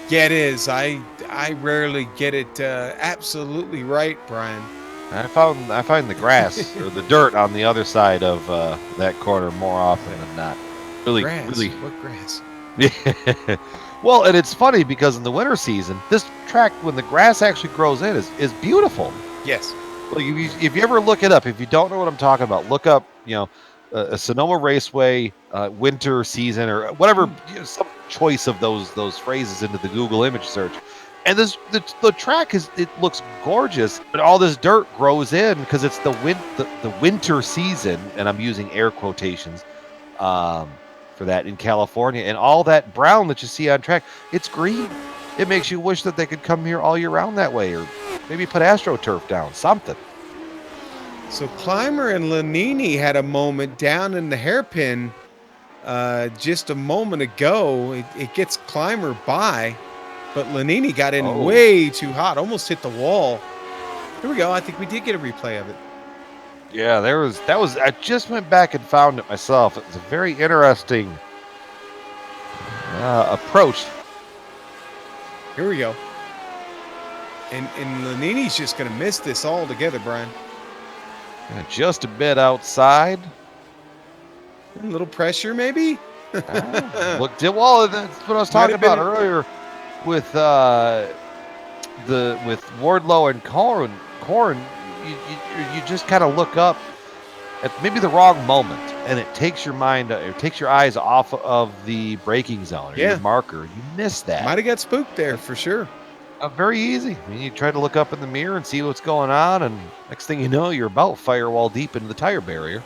Yeah, it is. I rarely get it absolutely right, Brian. I find the grass or the dirt on the other side of that corner more often than not. Really. What grass? Well, and it's funny because in the winter season, this track, when the grass actually grows in, is beautiful. Yes. Like if you ever look it up, if you don't know what I'm talking about, look up, a Sonoma Raceway winter season or whatever, some choice of those phrases into the Google image search. And the track it looks gorgeous, but all this dirt grows in because it's the winter season, and I'm using air quotations for that in California, and all that brown that you see on track, it's green. It makes you wish that they could come here all year round that way, or maybe put AstroTurf down, something. So Clymer and Lanini had a moment down in the hairpin just a moment ago. It gets Clymer by, but Lanini got in way too hot, almost hit the wall. Here we go. I think we did get a replay of it. Yeah, I just went back and found it myself. It was a very interesting approach. Here we go. And Lanini's just going to miss this altogether, Brian. Just a bit outside. A little pressure, maybe? Look, well, that's what I was talking about earlier with Wardlow and Corn. You just kind of look up at maybe the wrong moment, and it takes your eyes off of the braking zone or your marker. You miss that. Might have got spooked there for sure. Very easy. I mean, you try to look up in the mirror and see what's going on, and next thing you know, you're about firewall deep into the tire barrier.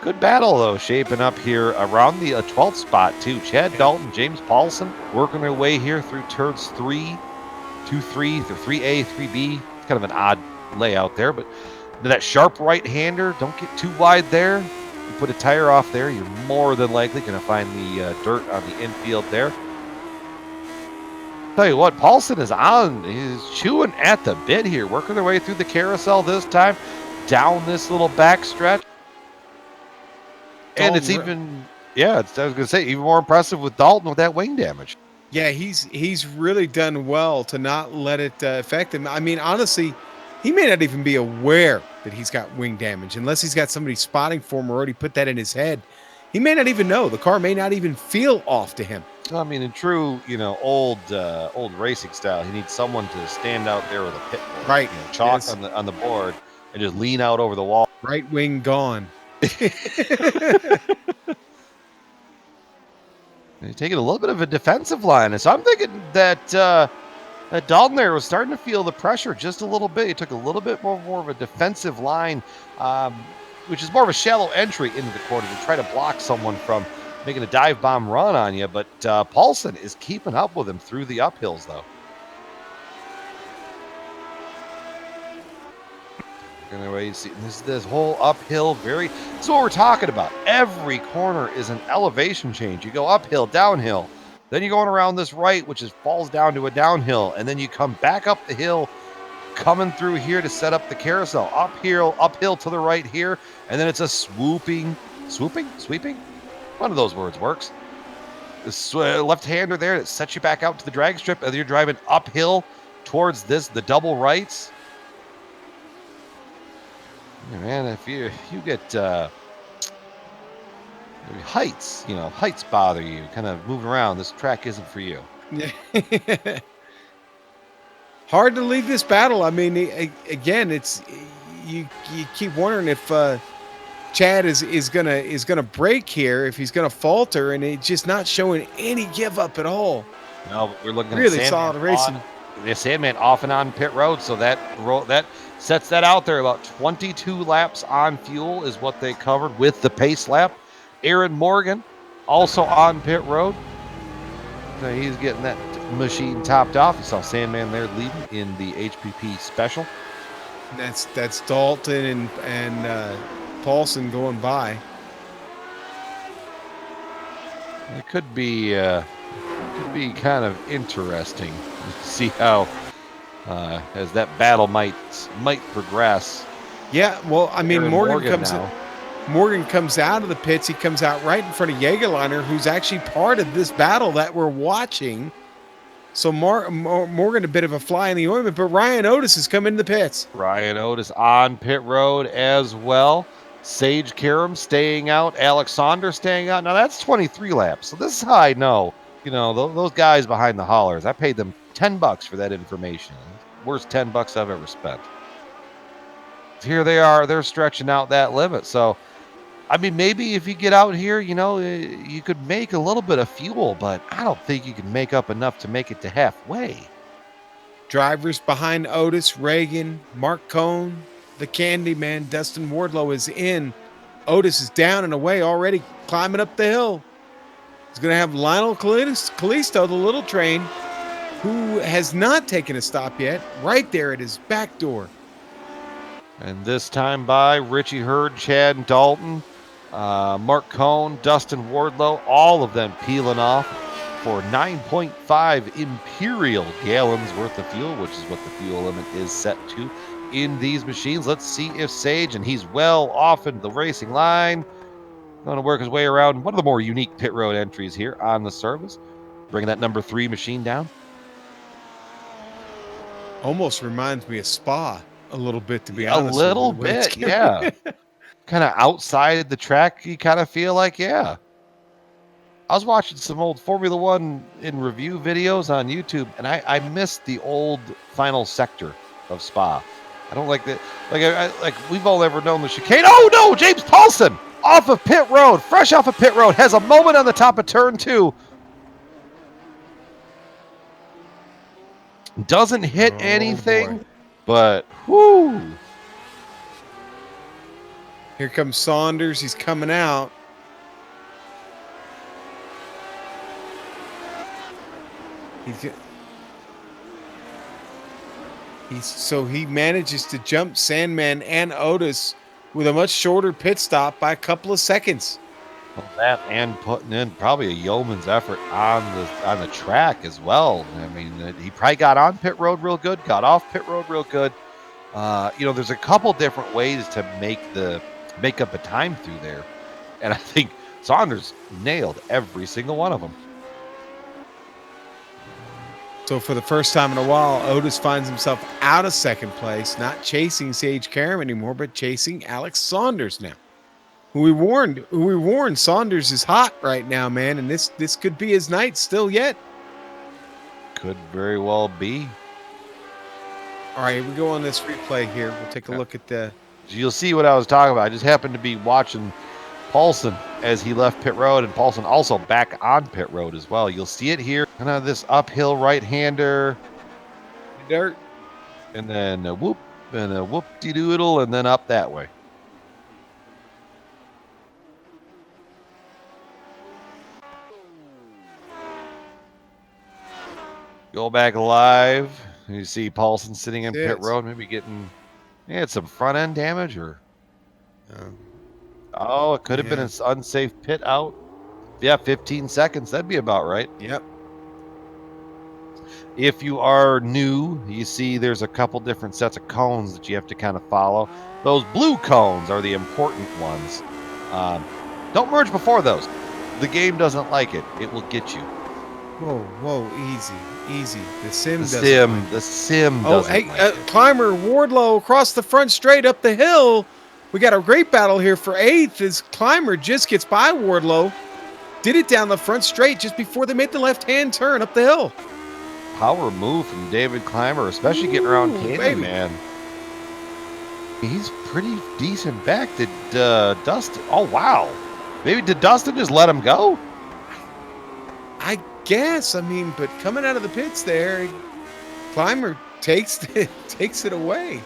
Good battle, though, shaping up here around the 12th spot, too. Chad Dalton, James Paulson working their way here through turns 3, 2, 3, 3A, 3B. It's kind of an odd layout there, but that sharp right-hander, don't get too wide there. You put a tire off there, you're more than likely going to find the dirt on the infield there. Tell you what, Paulson is on. He's chewing at the bit here, working their way through the carousel this time, down this little back stretch. And it's even, I was going to say, even more impressive with Dalton with that wing damage. Yeah, he's really done well to not let it affect him. I mean, honestly, he may not even be aware that he's got wing damage unless he's got somebody spotting for him or already put that in his head. He may not even know. The car may not even feel off to him. I mean, in true, old racing style, he needs someone to stand out there with a pit bull. Right. Chalk on the board and just lean out over the wall. Right wing gone. He's taking a little bit of a defensive line. And so I'm thinking that Dalton there was starting to feel the pressure just a little bit. He took a little bit more of a defensive line, which is more of a shallow entry into the corner to try to block someone from making a dive bomb run on you. But Paulson is keeping up with him through the uphills, though. Anyway, you see this whole uphill, this is what we're talking about. Every corner is an elevation change. You go uphill, downhill, then you're going around this right, which falls down to a downhill, and then you come back up the hill, coming through here to set up the carousel. Uphill to the right here, and then it's a sweeping? One of those words works. This left-hander there that sets you back out to the drag strip, and you're driving uphill towards the double rights. Yeah, man, if you get heights bother you, kind of moving around, this track isn't for you. Hard to lead this battle. I mean, again, it's you keep wondering if Chad is gonna break here, if he's gonna falter, and it's just not showing any give up at all. No, but we're looking really at solid racing. The Sandman off and on pit road, so that sets that out there. About 22 laps on fuel is what they covered with the pace lap. Aaron Morgan also on pit road. So he's getting that machine topped off. You saw Sandman there leading in the HPP special. That's Dalton and Paulson going by. It could be kind of interesting to see how as that battle might progress. Yeah, well, I mean, Morgan comes out of the pits. He comes out right in front of Jägerliner, who's actually part of this battle that we're watching. So Morgan a bit of a fly in the ointment, but Ryan Otis has come into the pits. Ryan Otis on pit road as well. Sage Karam staying out. Alexander staying out. Now that's 23 laps. So this is how I know You know, those guys behind the haulers, I paid them $10 for that information. Worst $10 I've ever spent. Here they are, they're stretching out that limit. So, I mean, maybe if you get out here, you know, you could make a little bit of fuel, but I don't think you can make up enough to make it to halfway. Drivers behind Otis, Reagan, Mark Cohn, the Candyman, Dustin Wardlow is in. Otis is down and away already, climbing up the hill. He's going to have Lionel Kalisto, the little train, who has not taken a stop yet, right there at his back door. And this time by Richie Hurd, Chad Dalton, Mark Cohn, Dustin Wardlow, all of them peeling off for 9.5 imperial gallons worth of fuel, which is what the fuel limit is set to in these machines. Let's see if Sage, and he's well off into the racing line, going to work his way around one of the more unique pit road entries here on the service, bringing that number 3 machine down. Almost reminds me of Spa a little bit, to be honest. A little bit, yeah. Kind of outside the track, you kind of feel like, yeah. I was watching some old Formula One in review videos on YouTube, and I missed the old final sector of Spa. I don't like that. Like we've all ever known the chicane. Oh no, James Paulson off of pit road, fresh off of pit road, has a moment on the top of turn 2. Doesn't hit anything, boy. but whoo. Here comes Saunders. He's coming out. So he manages to jump Sandman and Otis with a much shorter pit stop by a couple of seconds. Well, that and putting in probably a yeoman's effort on the track as well. I mean, he probably got on pit road real good, got off pit road real good. You know, there's a couple different ways to make up a time through there, and I think Saunders nailed every single one of them. So for the first time in a while, Otis finds himself out of second place, not chasing Sage Karam anymore, but chasing Alex Saunders now. Who we warned Saunders is hot right now, man, and this could be his night still yet. Could very well be. All right, we go on this replay here. We'll take a look at the... You'll see what I was talking about. I just happened to be watching Paulson as he left pit road, and Paulson also back on pit road as well. You'll see it here. Kind of this uphill right-hander. Dirt. And then a whoop, and a whoop-de-doodle, and then up that way. Go back live. You see Paulson sitting in pit road, maybe getting... He had some front-end damage, or... Oh, it could have been an unsafe pit out. Yeah, 15 seconds. That'd be about right. Yep. If you are new, you see there's a couple different sets of cones that you have to kind of follow. Those blue cones are the important ones. Don't merge before those. The game doesn't like it. It will get you. Whoa, easy. The sim doesn't. The sim doesn't. Oh, hey, Climber Wardlow across the front straight up the hill. We got a great battle here for 8th as Climber just gets by Wardlow. Did it down the front straight just before they made the left-hand turn up the hill. Power move from David Climber, especially getting around Candyman. He's pretty decent back. Did Dustin... Oh, wow. Maybe did Dustin just let him go? I guess. I mean, but coming out of the pits there, Climber takes it away.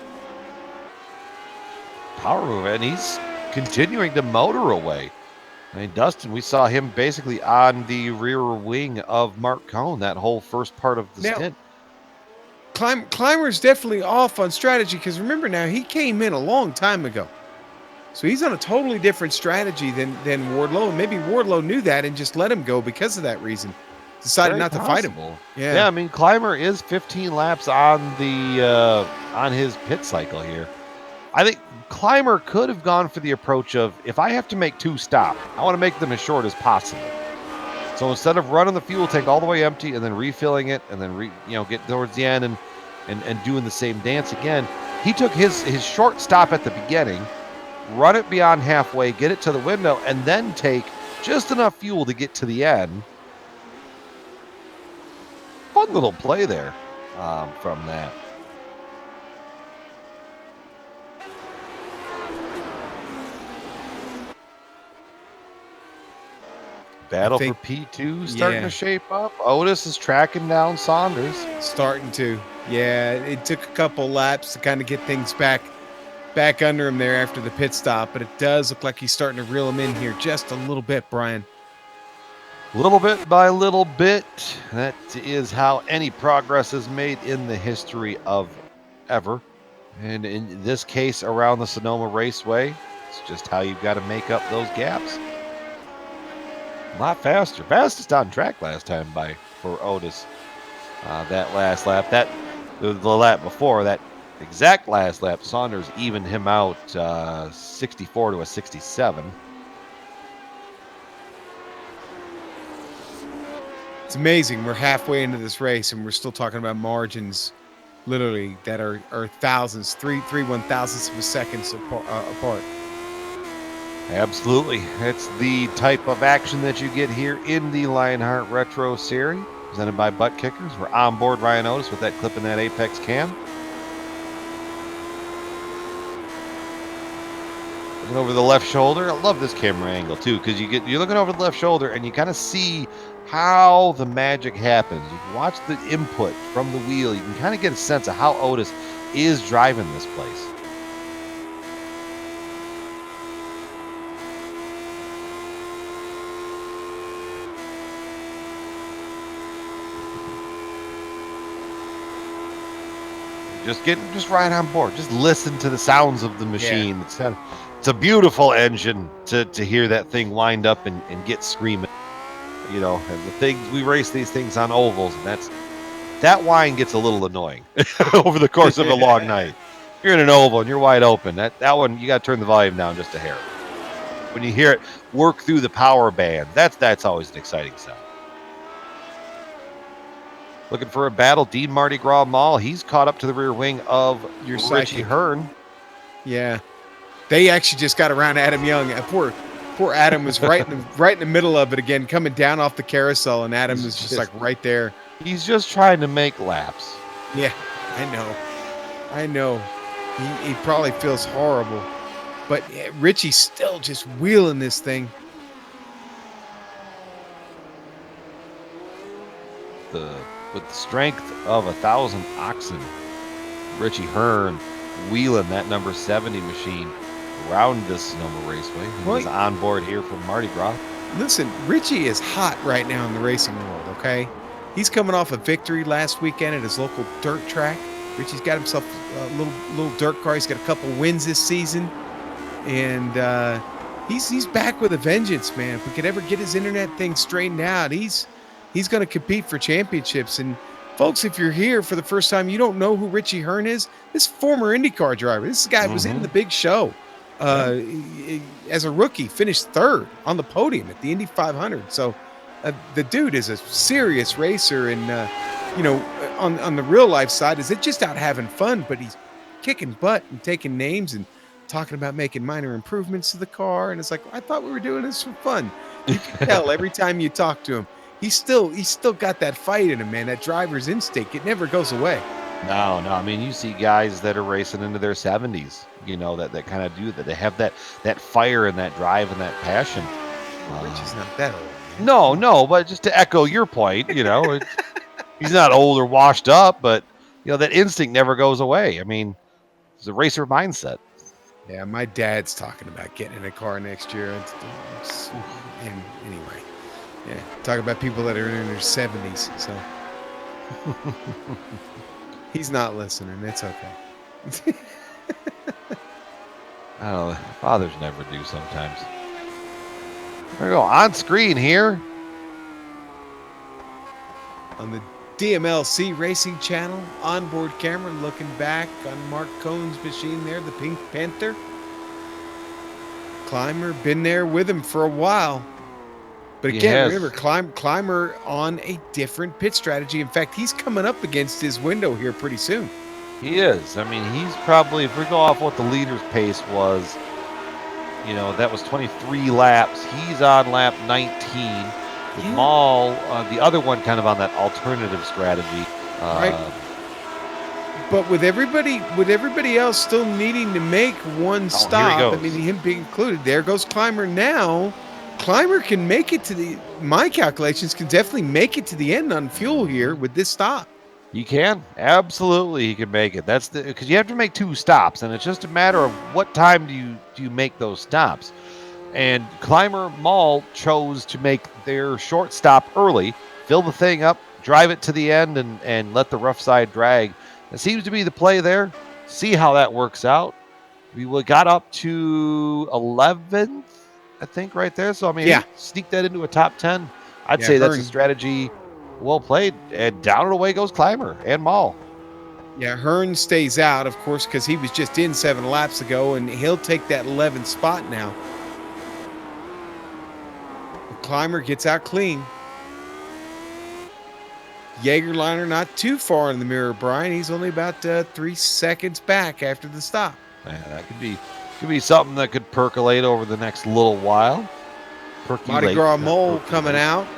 Power move, and he's continuing to motor away. I mean, Dustin, we saw him basically on the rear wing of Mark Cohn that whole first part of the stint. Climber's definitely off on strategy, because remember now, he came in a long time ago. So he's on a totally different strategy than Wardlow, and maybe Wardlow knew that and just let him go because of that reason. Decided not to fight him. Yeah, I mean, Climber is 15 laps on the on his pit cycle here. I think Climber could have gone for the approach of, if I have to make 2 stops, I want to make them as short as possible. So instead of running the fuel tank all the way empty and then refilling it and then get towards the end and doing the same dance again, he took his short stop at the beginning, run it beyond halfway, get it to the window, and then take just enough fuel to get to the end. Fun little play there from that. Battle for P2 starting to shape up. Otis is tracking down Saunders. Starting to. Yeah, it took a couple laps to kind of get things back under him there after the pit stop, but it does look like he's starting to reel him in here just a little bit, Brian. Little bit by little bit. That is how any progress is made in the history of ever. And in this case, around the Sonoma Raceway, it's just how you've got to make up those gaps. A lot faster. Fastest on track last time for Otis. That last lap. The lap before, that exact last lap, Saunders evened him out 64 to a 67. It's amazing. We're halfway into this race, and we're still talking about margins, literally, that are thousandths, three 1,000ths of a second apart. Absolutely. It's the type of action that you get here in the Lionheart Retro Series, presented by Butt Kickers. We're on board Ryan Otis with that clip in that apex cam. Looking over the left shoulder. I love this camera angle too, because you're looking over the left shoulder and you kind of see how the magic happens. You can watch the input from the wheel. You can kind of get a sense of how Otis is driving this place. Just right on board. Just listen to the sounds of the machine. Yeah. It's a beautiful engine to hear that thing wind up and get screaming. You know, and the things we race these things on ovals, and that whine gets a little annoying over the course of a long night. You're in an oval and you're wide open. That one, you got to turn the volume down just a hair. When you hear it work through the power band, that's always an exciting sound. Looking for a battle, Dean Mardi Gras Mall. He's caught up to the rear wing of Richie Hearn. Yeah, they actually just got around Adam Young. Poor Adam was right in the middle of it again, coming down off the carousel, and Adam was just like right there. He's just trying to make laps. Yeah, I know. He probably feels horrible, but Richie's still just wheeling this thing. With the strength of 1,000 oxen, Richie Hearn wheeling that number 70 machine around this Sonoma Raceway. He's on board here from Mardi Gras. Listen, Richie is hot right now in the racing world, okay? He's coming off a victory last weekend at his local dirt track. Richie's got himself a little dirt car. He's got a couple wins this season. And he's back with a vengeance, man. If we could ever get his internet thing straightened out, he's going to compete for championships. And folks, if you're here for the first time, you don't know who Richie Hearn is. This former IndyCar driver. This guy was in the big show. As a rookie, finished third on the podium at the Indy 500. So the dude is a serious racer, and on the real life side, is it just out having fun? But he's kicking butt and taking names and talking about making minor improvements to the car. And it's like, I thought we were doing this for fun. You can tell every time you talk to him, he's still got that fight in him, man. That driver's instinct, it never goes away. No. I mean, you see guys that are racing into their 70s, that kind of do that. They have that fire and that drive and that passion. Richie's not that old. Man. No, but just to echo your point, he's not old or washed up, but that instinct never goes away. I mean, it's a racer mindset. Yeah, my dad's talking about getting in a car next year. And anyway, yeah, talk about people that are in their 70s. So he's not listening. It's okay. I don't know. Fathers never do sometimes. There we go. On screen here. On the DMLC Racing Channel, onboard camera looking back on Mark Cohn's machine there, the Pink Panther. Clymer, been there with him for a while. But again, remember, Clymer on a different pit strategy. In fact, he's coming up against his window here pretty soon. He is. I mean, he's probably, if we go off what the leader's pace was, that was 23 laps. He's on lap 19. With Yeah. Maul, the other one kind of on that alternative strategy. Right. But with everybody else still needing to make one Oh, here he stop, I goes. mean, him being included, there goes Climber now. Climber can make it to my calculations, can definitely make it to the end on fuel here with this stop. He can. Absolutely, he can make it. That's because you have to make 2 stops, and it's just a matter of what time do you make those stops. And Climber Maul chose to make their short stop early, fill the thing up, drive it to the end, and let the rough side drag. It seems to be the play there. See how that works out. We got up to 11th, I think, right there. So, I mean, Yeah. he sneaked that into a top 10. I'd Yeah, say that's a Hearn. strategy well played. And down and away goes Climber and Maul. Yeah, Hearn stays out, of course, because he was just in 7 laps ago, and he'll take that 11th spot now. The Climber gets out clean. Jaegerliner not too far in the mirror, Brian. He's only about 3 seconds back after the stop. Yeah, that could be something that could percolate over the next little while. Mardi Gras Mole coming out.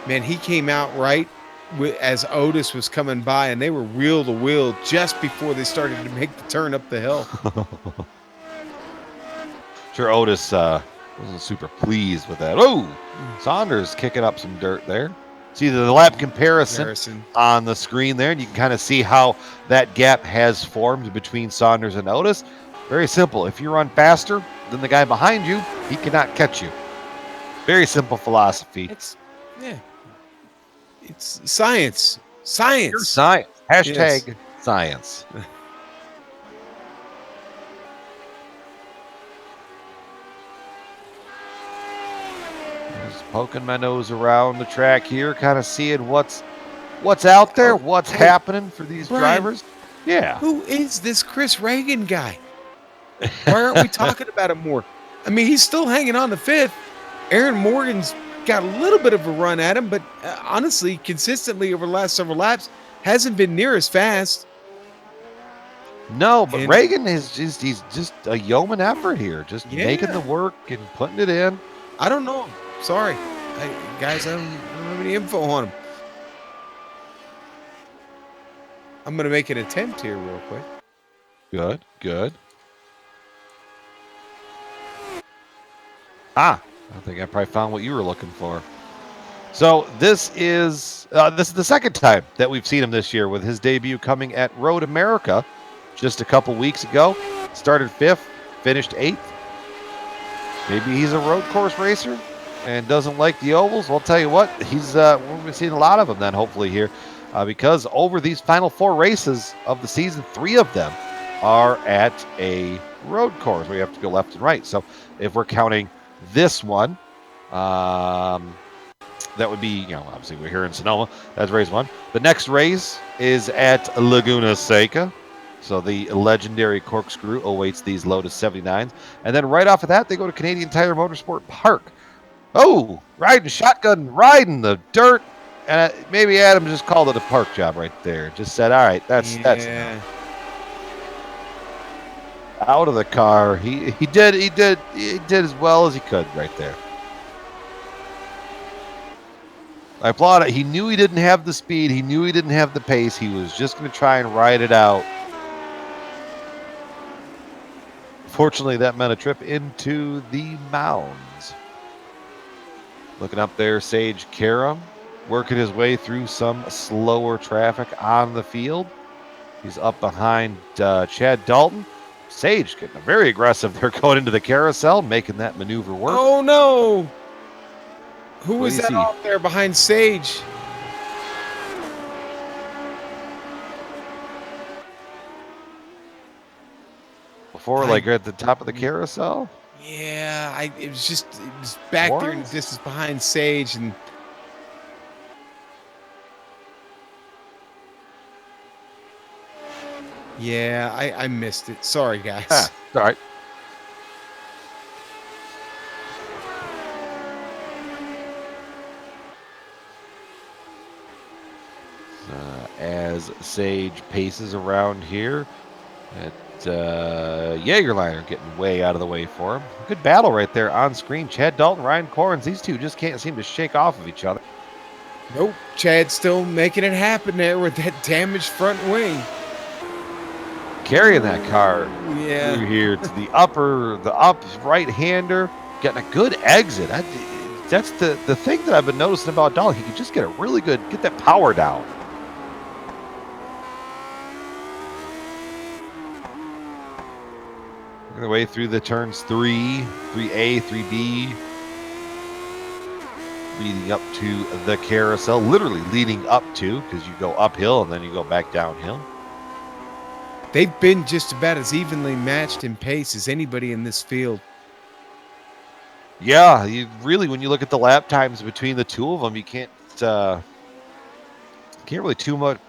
Man, he came out right as Otis was coming by, and they were wheel to wheel just before they started to make the turn up the hill. Sure, Otis wasn't super pleased with that. Oh, Saunders kicking up some dirt there. See the lap comparison on the screen there, and you can kind of see how that gap has formed between Saunders and Otis. Very simple. If you run faster than the guy behind you, he cannot catch you. Very simple philosophy. It's science. Science. Pure science. Hashtag Yes. science. Just poking my nose around the track here, kind of seeing what's out there, what's happening for these Brian, drivers. Yeah. Who is this Chris Reagan guy? Why aren't we talking about him more? I mean, he's still hanging on to 5th. Aaron Morgan's got a little bit of a run at him, but honestly, consistently over the last several laps, hasn't been near as fast. No, but Reagan is he's just a yeoman effort here, just making the work and putting it in. I don't know him. Sorry. Guys, I don't have any info on him. I'm going to make an attempt here real quick. Good. I think I probably found what you were looking for. So this is the second time that we've seen him this year, with his debut coming at Road America just a couple weeks ago. Started 5th, finished 8th. Maybe he's a road course racer and doesn't like the ovals. Well, I'll tell you what, he's we're seeing a lot of them then, hopefully here, because over these final 4 races of the season, 3 of them are at a road course where you have to go left and right. So if we're counting this one, that would be, obviously we're here in Sonoma. That's race 1. The next race is at Laguna Seca. So the legendary corkscrew awaits these Lotus 79s. And then right off of that, they go to Canadian Tire Motorsport Park. Oh, riding the dirt. And maybe Adam just called it a park job right there. Just said, all right, that's enough. Out of the car. He did as well as he could right there. I applaud it. He knew he didn't have the speed. He knew he didn't have the pace. He was just going to try and ride it out. Fortunately, that meant a trip into the mounds. Looking up there, Sage Karam working his way through some slower traffic on the field. He's up behind Chad Dalton. Sage getting very aggressive. They're going into the carousel, making that maneuver work. Oh, no. Who was that off there behind Sage? Before, like at the top of the carousel? Yeah, it was back there in the distance behind Sage, and yeah, I missed it. Sorry, guys. All right. As Sage paces around here, Jägerliner getting way out of the way for him. Good battle right there on screen. Chad Dalton, Ryan Corns, these two just can't seem to shake off of each other. Nope, Chad's still making it happen there with that damaged front wing. Carrying that car Yeah. through here to the up right-hander, getting a good exit. That's the thing that I've been noticing about Dalton. He can just get that power down. Working their way through the turns 3A, 3B. Leading up to the carousel, literally leading up to, because you go uphill and then you go back downhill. They've been just about as evenly matched in pace as anybody in this field. Yeah, you really, when you look at the lap times between the two of them, you can't really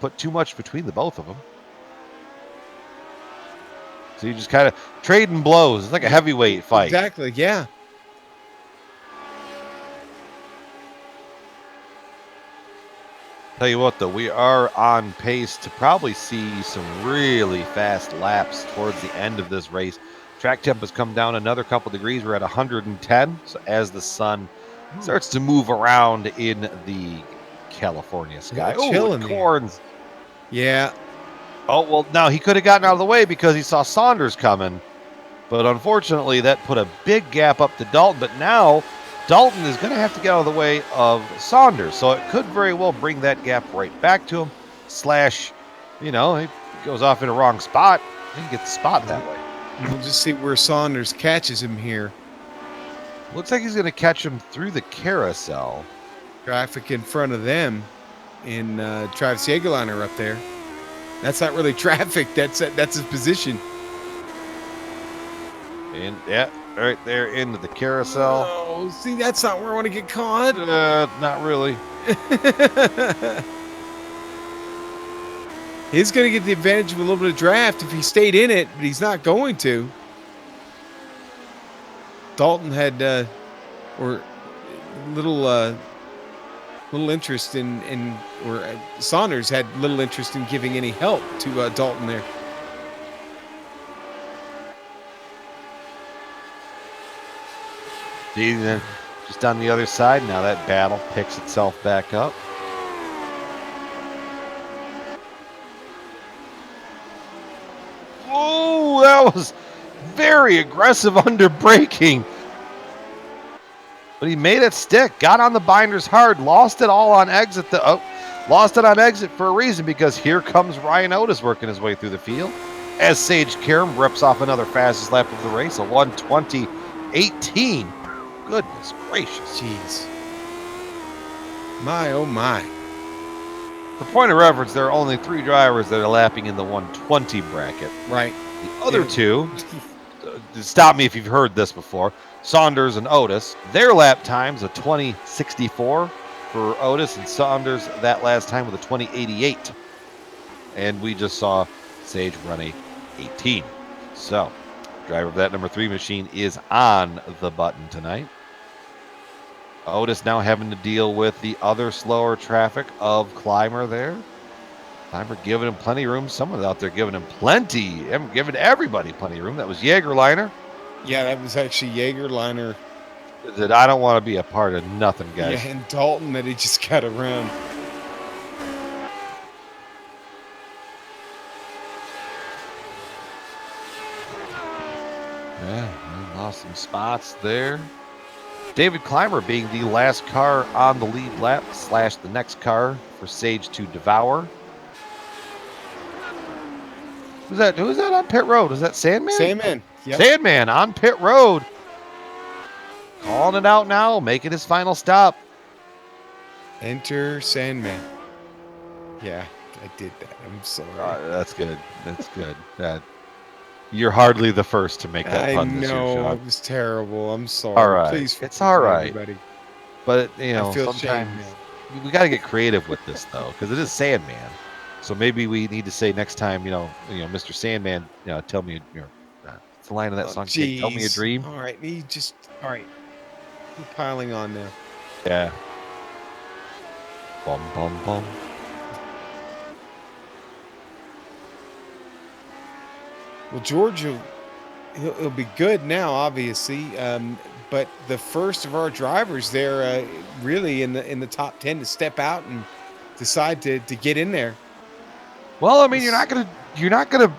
put too much between the both of them. So you just kind of trading blows. It's like a heavyweight fight. Exactly, yeah. Tell you what, though, we are on pace to probably see some really fast laps towards the end of this race. Track temp has come down another couple degrees. We're at 110. So as the sun starts to move around in the California sky. Chill in Corns. Yeah. Oh, well, now he could have gotten out of the way because he saw Saunders coming. But unfortunately, that put a big gap up to Dalton. But now Dalton is going to have to get out of the way of Saunders. So it could very well bring that gap right back to him. He goes off in a wrong spot. He gets the spot that way. We'll just see where Saunders catches him here. Looks like he's going to catch him through the carousel. Traffic in front of them in Travis Jägerliner up there. That's not really traffic. That's his position. And yeah, right there into the carousel. Oh, see, that's not where I want to get caught. Not really. He's going to get the advantage of a little bit of draft if he stayed in it, but he's not going to. Dalton had little interest or Saunders had little interest in giving any help to Dalton there. Just on the other side, now that battle picks itself back up. Oh, that was very aggressive under braking. But he made it stick, got on the binders hard, lost it all on exit. Lost it on exit for a reason, because here comes Ryan Otis working his way through the field as Sage Karam rips off another fastest lap of the race, a 1:20.18. Goodness gracious. Jeez. My, oh my. For point of reference, there are only 3 drivers that are lapping in the 120 bracket. Right. The other two, stop me if you've heard this before, Saunders and Otis, their lap times a 20:64 for Otis, and Saunders that last time with a 20:88. And we just saw Sage run a 18. So, driver of that number 3 machine is on the button tonight. Otis now having to deal with the other slower traffic of Clymer there. Clymer giving him plenty of room. Someone out there giving him plenty, giving everybody plenty of room. That was Jägerliner. Yeah, that was actually Jägerliner. That I don't want to be a part of nothing, guys. Yeah, and Dalton that he just got around. Yeah, we lost some spots there. David Clymer being the last car on the lead lap / the next car for Sage to devour. Who's that on pit road? Is that Sandman? Sandman. Yep. Sandman on pit road. Calling it out now, making his final stop. Enter Sandman. Yeah, I did that. I'm sorry. That's good. That's good. You're hardly the first to make that I pun this year, know, Sean. it was terrible. I'm sorry. All right. Please, It's all right. everybody. But, I feel sometimes shame. we got to get creative with this, though, because it is Sandman. So maybe we need to say next time, Mr. Sandman, tell me, it's the line of that song. Tell me a dream. All right, all right. You're piling on now. Yeah. Bum, bum, bum. Well, George, he'll be good now, obviously. But the first of our drivers there, really in the top 10 to step out and decide to get in there. Well, I mean, you're not gonna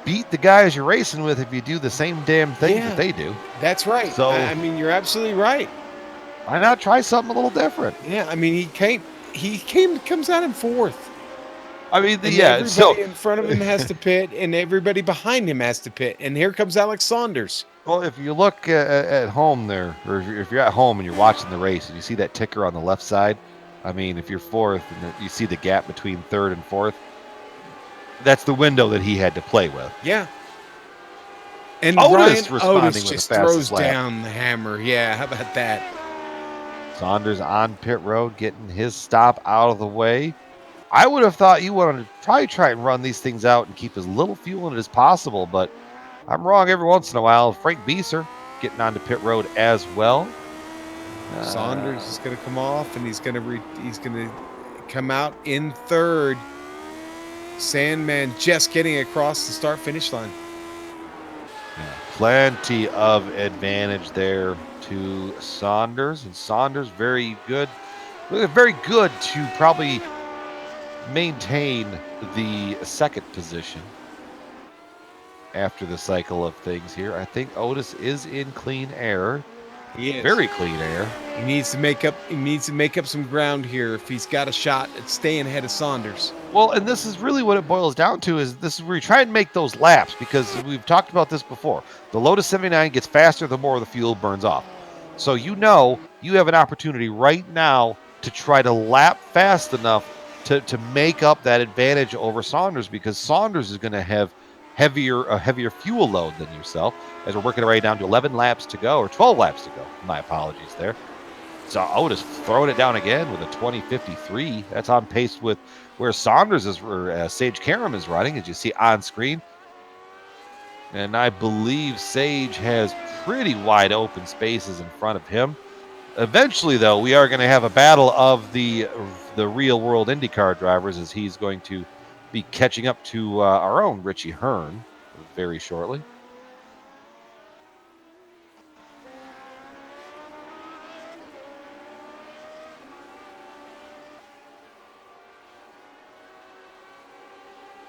beat the guys you're racing with if you do the same damn thing Yeah. that they do. That's right. So- I mean, you're absolutely right. Why not try something a little different? Yeah, I mean, comes out in fourth. I mean, And yeah. everybody So, in front of him has to pit, and everybody behind him has to pit. And here comes Alex Saunders. well, if you look at home there, or if you're at home and you're watching the race and you see that ticker on the left side, I mean, if you're fourth and you see the gap between third and fourth, that's the window that he had to play with. Yeah. And Otis Ryan responding Otis with the just fastest throws lap. down the hammer. Yeah, how about that? Saunders on pit road, getting his stop out of the way. I would have thought you wanted to probably try and run these things out and keep as little fuel in it as possible, but I'm wrong every once in a while. Frank Beeser getting onto pit road as well. Saunders is going to come off, and he's going to come out in third. Sandman just getting across the start-finish line. Plenty of advantage there to Saunders, and Saunders very good to probably maintain the second position after the cycle of things here. I think Otis is in clean air. He is. Very clean air. He needs to make up some ground here if he's got a shot at staying ahead of Saunders. Well, and this is really what it boils down to, is this is where you try and make those laps, because we've talked about this before. The Lotus 79 gets faster the more the fuel burns off. So you have an opportunity right now to try to lap fast enough to make up that advantage over Saunders, because Saunders is going to have a heavier fuel load than yourself, as we're working our way down to 11 laps to go, or 12 laps to go. My apologies there. So Otis throwing it down again with a 20:53. That's on pace with where Saunders is, or Sage Karam is running, as you see on screen. And I believe Sage has pretty wide open spaces in front of him. Eventually, though, we are going to have a battle of the real world IndyCar drivers, as he's going to be catching up to our own Richie Hearn very shortly.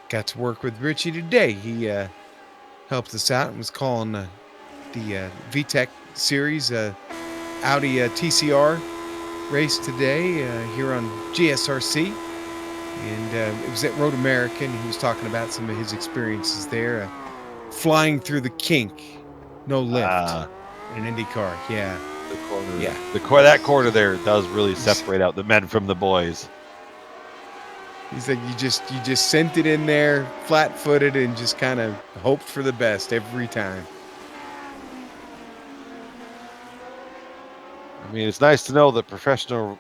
Got to work with Richie today. He helped us out and was calling the VTEC Series Audi TCR race today here on GSRC. And it was at Road America, and he was talking about some of his experiences there. Flying through the kink, no lift, in an IndyCar. Yeah. The corner, Yeah. that corner there does really separate out the men from the boys. He's like, you just sent it in there flat-footed and just kind of hoped for the best every time. I mean, it's nice to know that professional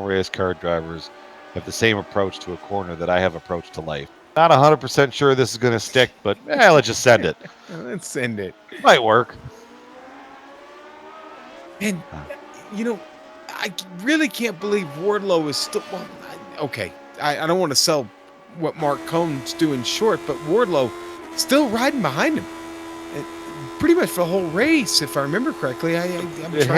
race car drivers have the same approach to a corner that I have approached to life. Not 100% sure this is going to stick, but let's just send it. Let's send it. Might work. And, I really can't believe Wardlow is still... Well, okay, I don't want to sell what Mark Cohn's doing short, but Wardlow still riding behind him. Pretty much for the whole race, if I remember correctly. I'm trying to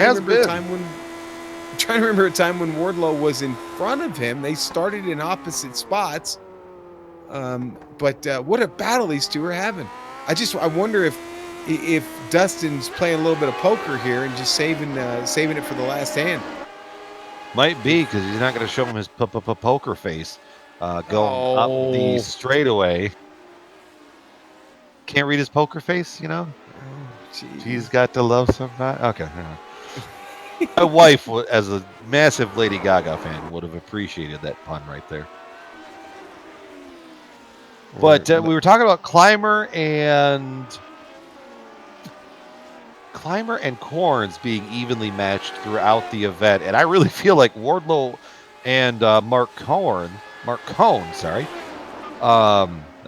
remember a time when Wardlow was in front of him. They started in opposite spots. But what a battle these two are having. I wonder if Dustin's playing a little bit of poker here and just saving it for the last hand. Might be, because he's not going to show him his poker face going up the straightaway. Can't read his poker face, She's got to love somebody. Okay. My wife, as a massive Lady Gaga fan, would have appreciated that pun right there. But we were talking about Clymer and Corns being evenly matched throughout the event, and I really feel like Wardlow and Mark Cohn,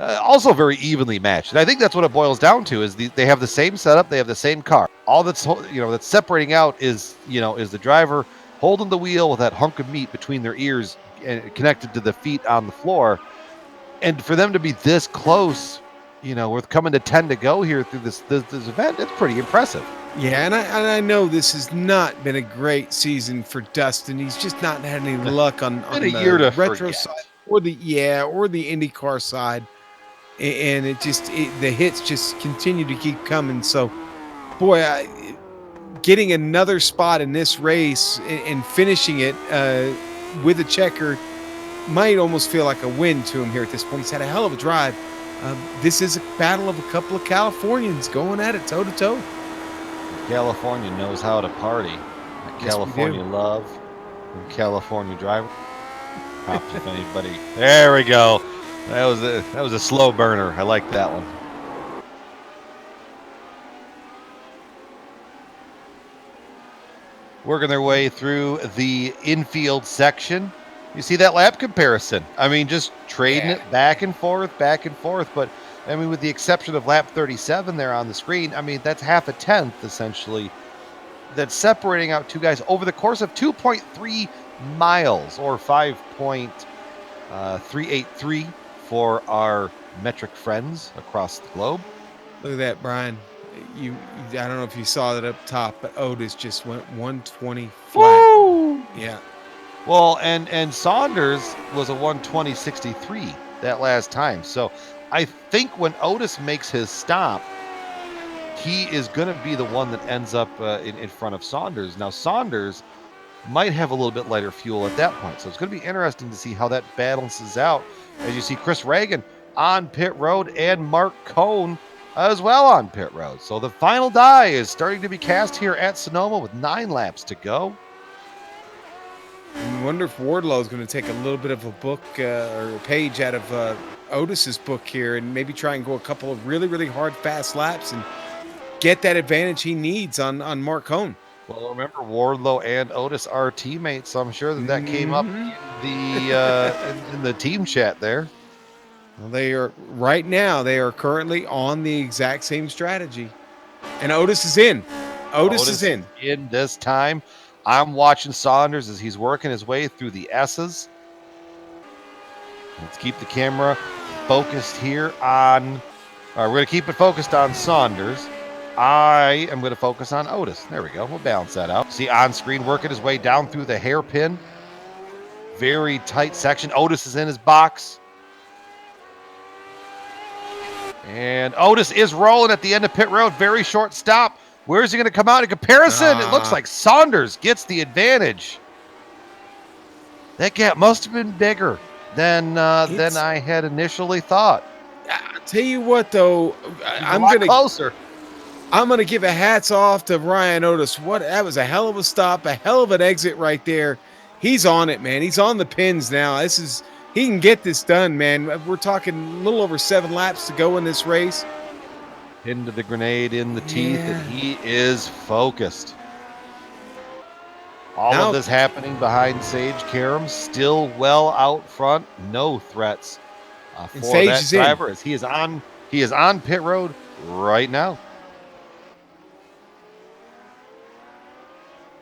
also very evenly matched. And I think that's what it boils down to, is they have the same setup, they have the same car. All that's that's separating out is the driver holding the wheel with that hunk of meat between their ears and connected to the feet on the floor. And for them to be this close with coming to 10 to go here through this event, it's pretty impressive. Yeah, and I know this has not been a great season for Dustin. He's just not had any luck on Been a year the to retro forget. side or the IndyCar side, and the hits just continue to keep coming. So, boy, getting another spot in this race and finishing it with a checker might almost feel like a win to him here at this point. He's had a hell of a drive. This is a battle of a couple of Californians going at it toe to toe. California knows how to party. Yes, California love and California driver. Props if anybody. There we go. That was a slow burner. I like that one. Working their way through the infield section. You see that lap comparison. I mean, just trading it back and forth. But I mean, with the exception of lap 37 there on the screen, I mean, that's half a tenth essentially. That's separating out two guys over the course of 2.3 miles or 5.383 for our metric friends across the globe. Look at that, Brian. I don't know if you saw that up top, but Otis just went 120 flat. Woo! Yeah. Well, and Saunders was a 120.63 that last time. So I think when Otis makes his stop, he is going to be the one that ends up in front of Saunders. Now, Saunders might have a little bit lighter fuel at that point. So it's going to be interesting to see how that balances out. As you see Chris Reagan on pit road and Mark Cohn as well on pit road. So the final die is starting to be cast here at Sonoma with 9 laps to go. I wonder if Wardlow is going to take a little bit of a book or a page out of Otis's book here and maybe try and go a couple of really, really hard, fast laps and get that advantage he needs on Mark Cohn. Well, remember, Wardlow and Otis are teammates, so I'm sure that came up in the team chat there. Well, they are currently on the exact same strategy, and Otis is in. Otis is in this time. I'm watching Saunders as he's working his way through the S's. Let's keep the camera focused here on. We're going to keep it focused on Saunders. I am going to focus on Otis. There we go. We'll balance that out. See on screen working his way down through the hairpin. Very tight section. Otis is in his box. And Otis is rolling at the end of pit road. Very short stop. Where is he going to come out in comparison? It looks like Saunders gets the advantage. That gap must have been bigger than I had initially thought. I'll tell you what, though, closer. I'm gonna give a hats off to Ryan Otis. That was a hell of a stop, a hell of an exit right there. He's on it, man. He's on the pins now. He can get this done, man. We're talking a little over 7 laps to go in this race. Into the grenade in the teeth, and he is focused. All of this happening behind Sage Karam, still well out front. No threats for that driver as he is on pit road right now.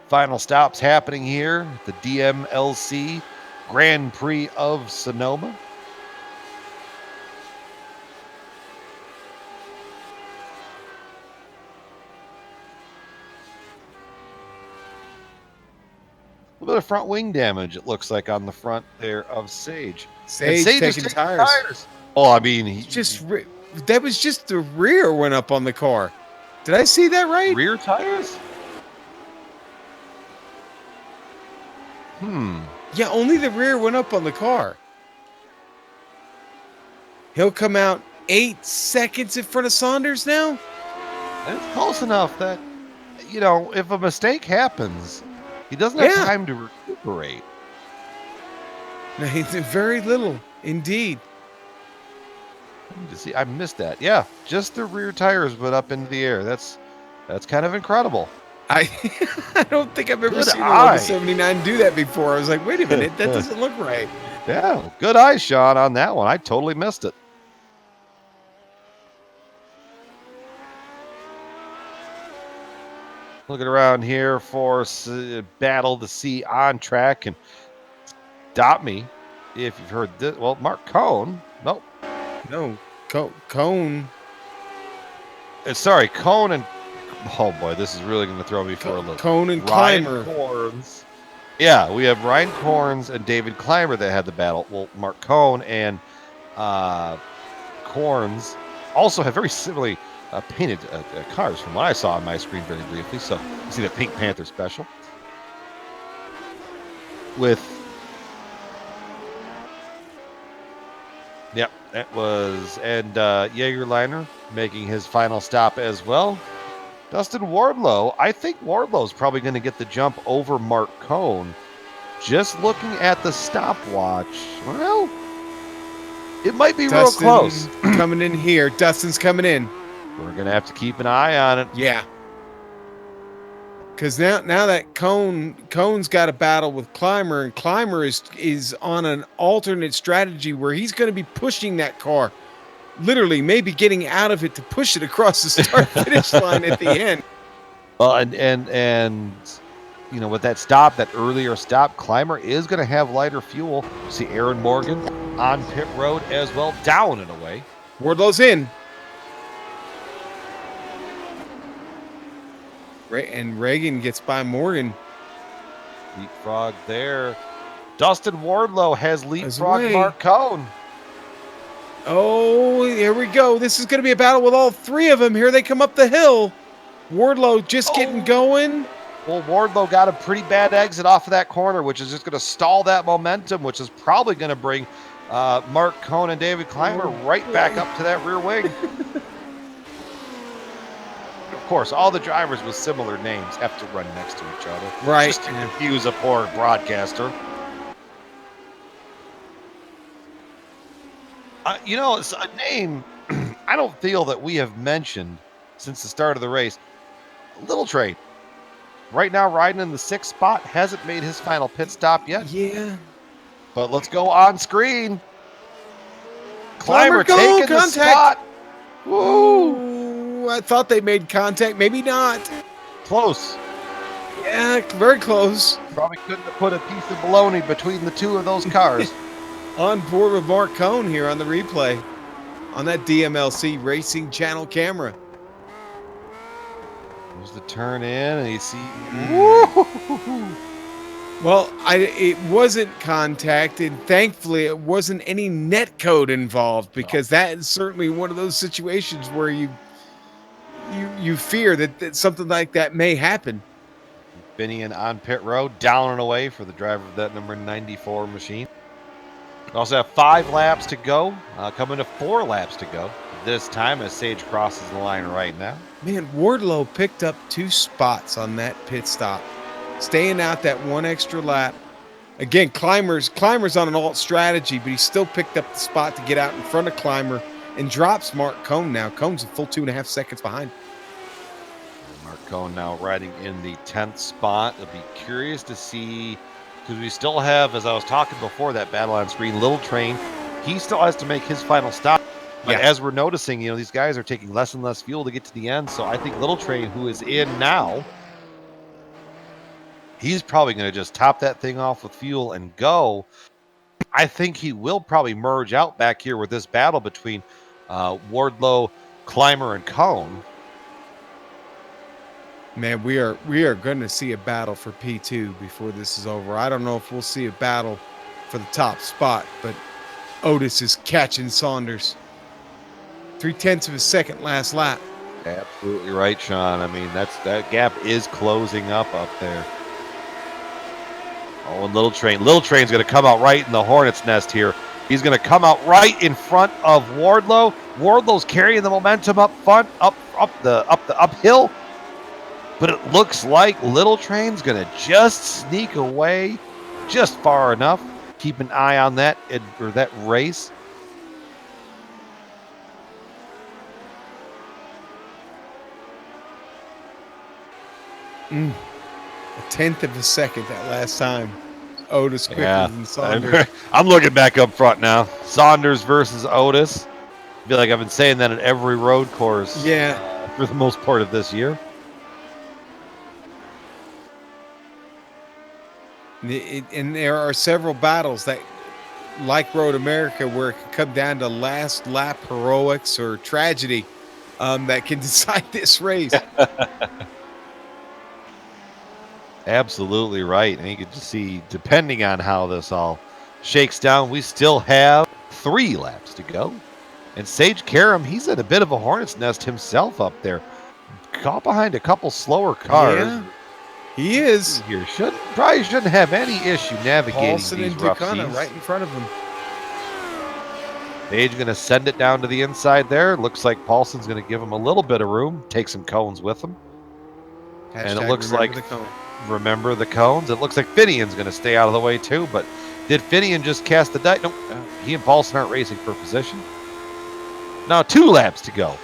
Final stops happening here at the DMLC Grand Prix of Sonoma. A little bit of front wing damage, it looks like, on the front there of Sage. Sage taking tires. Oh, I mean, that was just the rear went up on the car. Did I see that right? Rear tires? Yeah, only the rear went up on the car. He'll come out 8 seconds in front of Saunders now? It's close enough that, if a mistake happens, he doesn't have time to recuperate. No, very little, indeed. I missed that. Yeah, just the rear tires went up into the air. That's kind of incredible. I don't think I've ever seen a 79 do that before. I was like, wait a minute, that doesn't look right. Yeah, good eye, Sean, on that one. I totally missed it. Looking around here for battle to see on track, and stop me if you've heard this. Well, Mark Cohn. Nope. No, Cone. Sorry, Cone and oh boy, this is really going to throw me for a loop. Cone and Ryan Clymer. Corns. Yeah, we have Ryan Corns and David Clymer that had the battle. Well, Mark Cone and Corns also have very similarly painted cars from what I saw on my screen very briefly. So you see the Pink Panther special with. Yep, that was and Jaegerliner making his final stop as well. Dustin Wardlow, I think Wardlow's probably going to get the jump over Mark Cone. Just looking at the stopwatch, well, it might be Dustin real close. Coming in here. Dustin's coming in. We're going to have to keep an eye on it. Yeah. Because now that Cone's got a battle with Clymer, and Clymer is on an alternate strategy where he's going to be pushing that car, literally maybe getting out of it to push it across the start-finish line at the end. Well, and you know, with that earlier stop, Clymer is going to have lighter fuel. See Aaron Morgan on pit road as well, down and away. Wardlow's in. And Reagan gets by Morgan. Leapfrog there. Dustin Wardlow has leapfrog away. Mark Cone. Oh, here we go. This is going to be a battle with all three of them. Here they come up the hill. Wardlow just getting going. Well, Wardlow got a pretty bad exit off of that corner, which is just going to stall that momentum, which is probably going to bring Mark Cone and David Clymer right back up to that rear wing. Of course, all the drivers with similar names have to run next to each other. Right. Just to confuse a poor broadcaster. You know, it's a name I don't feel that we have mentioned since the start of the race. Little Train. Right now, riding in the 6th spot, hasn't made his final pit stop yet. Yeah. But let's go on screen. Clymer go, taking the spot. Woo! I thought they made contact. Maybe not. Close. Yeah, very close. Probably couldn't have put a piece of bologna between the two of those cars. On board with Mark Cone here on the replay on that DMLC Racing Channel camera. There's the turn in, and you see. Well, it wasn't contact, and thankfully it wasn't any net code involved, because that is certainly one of those situations where you fear that something like that may happen. Finian on pit road, down and away for the driver of that number 94 machine. We also have 5 laps to go, coming to 4 laps to go this time as Sage crosses the line right now. Man, Wardlow picked up 2 spots on that pit stop, staying out that 1 extra lap. Again, Clymer's on an alt strategy, but he still picked up the spot to get out in front of Clymer and drops Mark Cone now. Cone's a full 2.5 seconds behind. Mark Cone now riding in the 10th spot. I'll be curious to see, because we still have, as I was talking before, that battle on screen, Little Train. He still has to make his final stop. But as we're noticing, you know, these guys are taking less and less fuel to get to the end. So I think Little Train, who is in now, he's probably going to just top that thing off with fuel and go. I think he will probably merge out back here with this battle between Wardlow, Clymer, and Cone. Man, we are going to see a battle for P2 before this is over. I don't know if we'll see a battle for the top spot, but Otis is catching Saunders. 0.3 of a second last lap. Absolutely right, Sean. I mean, that gap is closing up there. Oh, and Little Train's going to come out right in the hornet's nest here. He's going to come out right in front of Wardlow. Wardlow's carrying the momentum up front, up the uphill. But it looks like Little Train's going to just sneak away just far enough. Keep an eye on that race. A 1/10 of a second that last time. Otis quicker than Saunders. I'm looking back up front now. Saunders versus Otis. I feel like I've been saying that at every road course. Yeah. For the most part of this year. And there are several battles that like Road America, where it can come down to last lap heroics or tragedy that can decide this race. Absolutely right. And you can just see, depending on how this all shakes down, we still have 3 laps to go. And Sage Karam, he's in a bit of a hornet's nest himself up there. Caught behind a couple slower cars. Yeah, he is. Here probably shouldn't have any issue navigating Paulson these and rough Ducana seas. right in front of him. Sage going to send it down to the inside there. Looks like Paulson's going to give him a little bit of room, take some cones with him. And it looks like remember the cones. It looks like Finian's going to stay out of the way too. But did Finian just cast the die? Nope. He and Paulson aren't racing for position. Now 2 laps to go.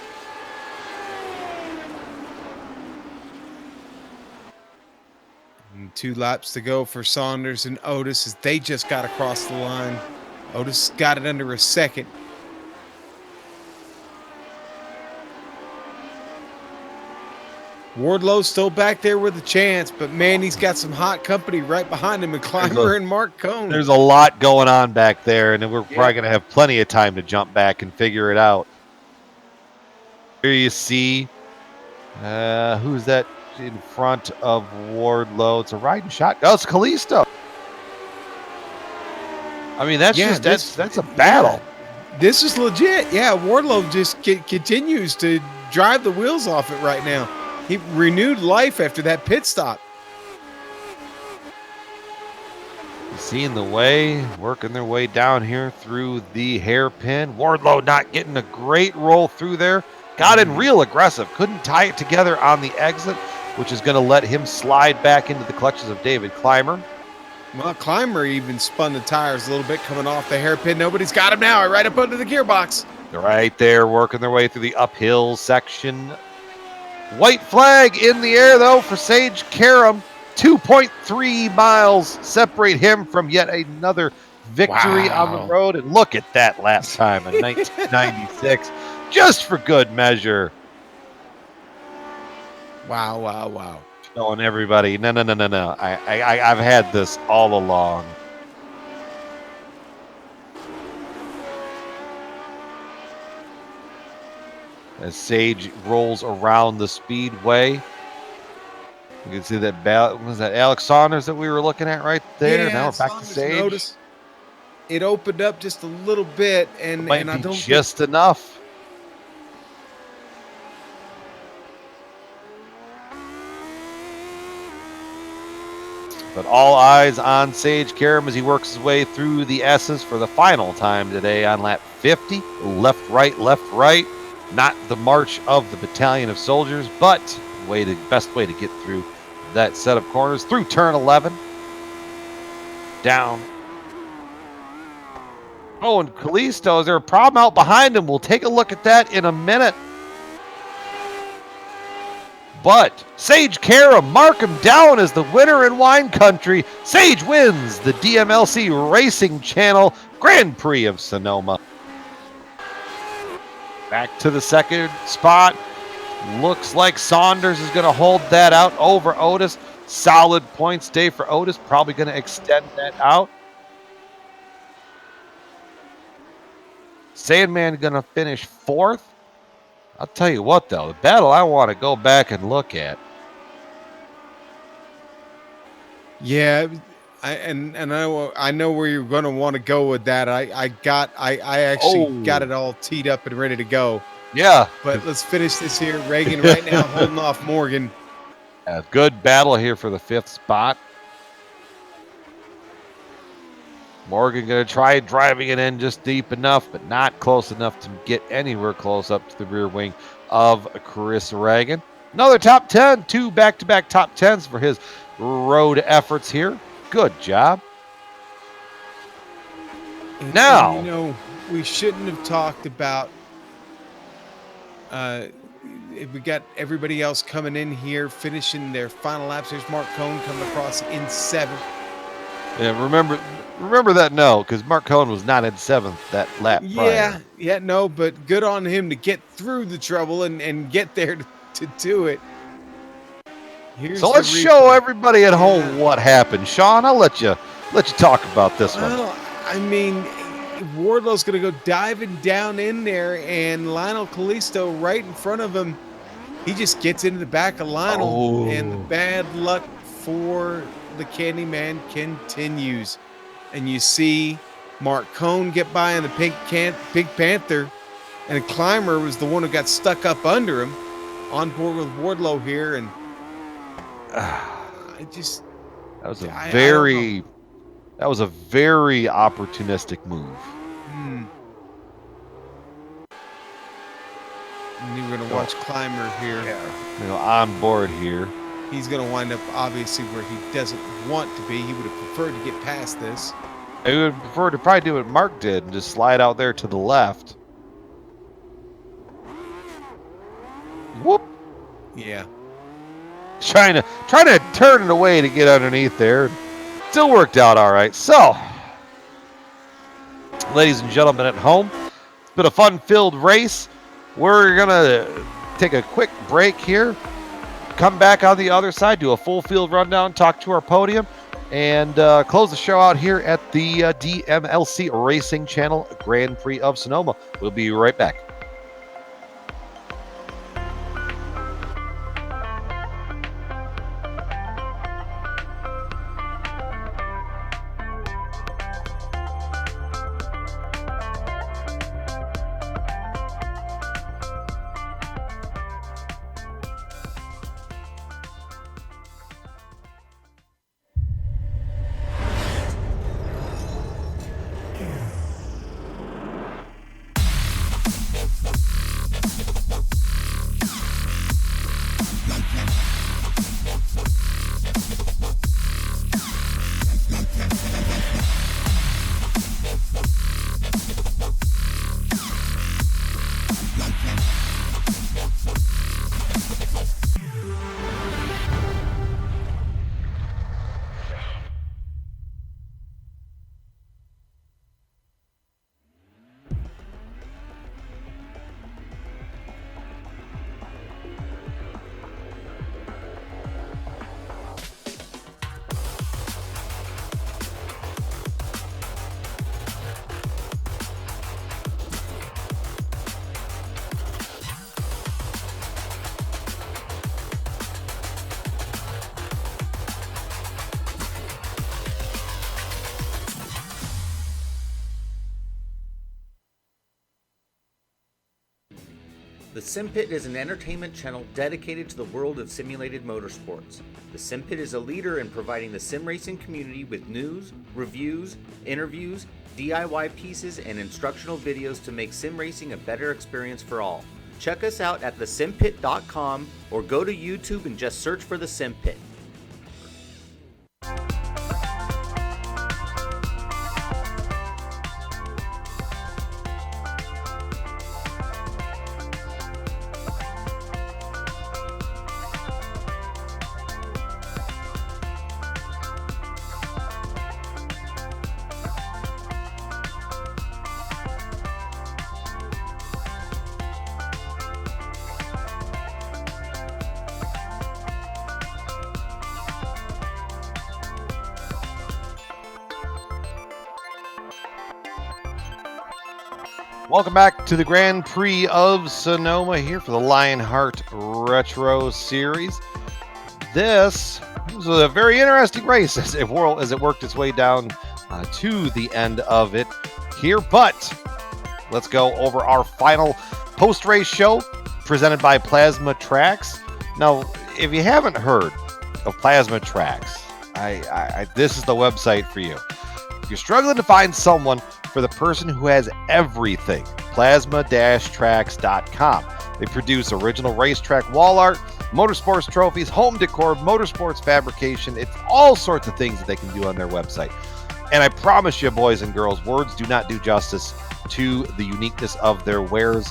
And 2 laps to go for Saunders and Otis as they just got across the line. Otis got it under a second. Wardlow's still back there with a chance, but man, he's got some hot company right behind him, and Clymer and Mark Cone. There's a lot going on back there, and we're probably going to have plenty of time to jump back and figure it out. Here you see, who's that in front of Wardlow? It's a riding shot. Oh, it's Kalisto. I mean, that's that's a battle. This is legit. Yeah, Wardlow just continues to drive the wheels off it right now. He renewed life after that pit stop. Seeing the way, working their way down here through the hairpin. Wardlow not getting a great roll through there. Got in real aggressive. Couldn't tie it together on the exit, which is going to let him slide back into the clutches of David Clymer. Well, Clymer even spun the tires a little bit coming off the hairpin. Nobody's got him now. Right up under the gearbox. They're right there working their way through the uphill section. White flag in the air, though, for Sage Karam. 2.3 miles separate him from yet another victory on the road. And look at that lap time in 1996, just for good measure. Wow. Showing everybody, no. I've had this all along. As Sage rolls around the speedway, you can see that was that Alex Saunders that we were looking at right there. Yeah, now we're back Saunders to Sage. Notice it opened up just a little bit, and Might I be don't just enough. But all eyes on Sage Karam as he works his way through the S's for the final time today on lap 50. Left, right. Not the march of the battalion of soldiers, but best way to get through that set of corners. Through turn 11. Down. Oh, and Kalisto, is there a problem out behind him? We'll take a look at that in a minute. But Sage Karam, mark him down as the winner in wine country. Sage wins the DMLC Racing Channel Grand Prix of Sonoma. Back to the second spot. Looks like Saunders is going to hold that out over Otis. Solid points day for Otis. Probably going to extend that out. Sandman going to finish 4th. I'll tell you what, though, the battle I want to go back and look at. Yeah, I know where you're going to want to go with that. I actually got it all teed up and ready to go. Yeah. But let's finish this here. Reagan right now holding off Morgan. A good battle here for the 5th spot. Morgan going to try driving it in just deep enough, but not close enough to get anywhere close up to the rear wing of Chris Reagan. Another top 10, 2 back-to-back top 10s for his road efforts here. Good job. Now, you know, we shouldn't have talked about we got everybody else coming in here, finishing their final laps. There's Mark Cone coming across in 7th. Yeah, remember that because Mark Cohen was not in 7th that lap prior. No, but good on him to get through the trouble and get there to do it. So let's show everybody at home what happened. Sean, I'll let you talk about this one. Well, I mean, Wardlow's going to go diving down in there, and Lionel Kalisto right in front of him. He just gets into the back of Lionel, and the bad luck for the Candyman continues. And you see Mark Cohn get by on the Pink Panther, and Clymer was the one who got stuck up under him, on board with Wardlow here, and that was a very opportunistic move. And you're going to watch Clymer here. Yeah. On board here. He's going to wind up obviously where he doesn't want to be. He would have preferred to get past this. He would prefer to probably do what Mark did and just slide out there to the left. Whoop. Yeah. Trying to turn it away to get underneath there. Still worked out all right. So, ladies and gentlemen at home, it's been a fun-filled race. We're going to take a quick break here, come back on the other side, do a full field rundown, talk to our podium, and close the show out here at the DMLC Racing Channel Grand Prix of Sonoma. We'll be right back. The Sim Pit is an entertainment channel dedicated to the world of simulated motorsports. The Sim Pit is a leader in providing the sim racing community with news, reviews, interviews, DIY pieces, and instructional videos to make sim racing a better experience for all. Check us out at thesimpit.com or go to YouTube and just search for The Sim Pit. Welcome back to the Grand Prix of Sonoma here for the Lionheart Retro Series. This was a very interesting race as it worked its way down to the end of it here. But let's go over our final post-race show presented by Plasma Tracks. Now, if you haven't heard of Plasma Tracks, this is the website for you. If you're struggling to find someone for the person who has everything, plasma-tracks.com. They produce original racetrack wall art, motorsports trophies, home decor, motorsports fabrication. It's all sorts of things that they can do on their website. And I promise you, boys and girls, words do not do justice to the uniqueness of their wares.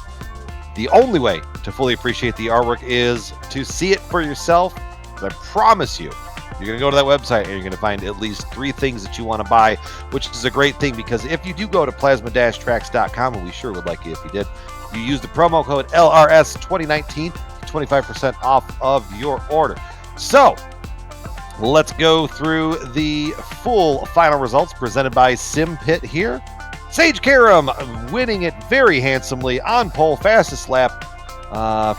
The only way to fully appreciate the artwork is to see it for yourself. But I promise you, you're going to go to that website and you're going to find at least 3 things that you want to buy, which is a great thing because if you do go to plasma-tracks.com, and we sure would like you if you did, you use the promo code LRS2019, 25% off of your order. So, let's go through the full final results presented by SimPit here. Sage Karam winning it very handsomely on pole, fastest lap,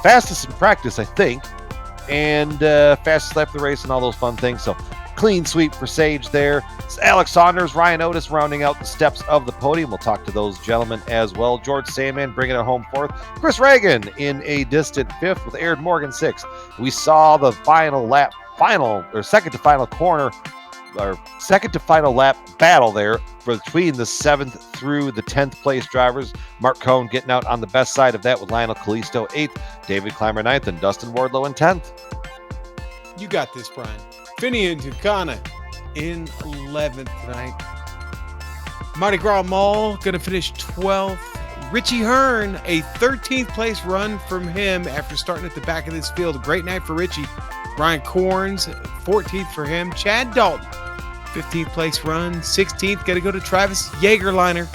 fastest in practice, I think, and fastest lap of the race and all those fun things. So clean sweep for Sage there. It's Alex Saunders, Ryan Otis rounding out the steps of the podium. We'll talk to those gentlemen as well. George Sandman bringing it home fourth. Chris Reagan in a distant fifth with Aaron Morgan sixth. We saw the second to final corner, or second to final lap battle there between the 7th through the 10th place drivers. Mark Cohn getting out on the best side of that with Lionel Kalisto 8th, David Clymer 9th, and Dustin Wardlow in 10th. You got this, Brian. Finian Ducana in 11th tonight. Mardi Gras Mall going to finish 12th. Richie Hearn, a 13th place run from him after starting at the back of this field. A great night for Richie. Brian Corns, 14th for him. Chad Dalton, 15th place run. 16th, got to go to Travis Jaegerliner.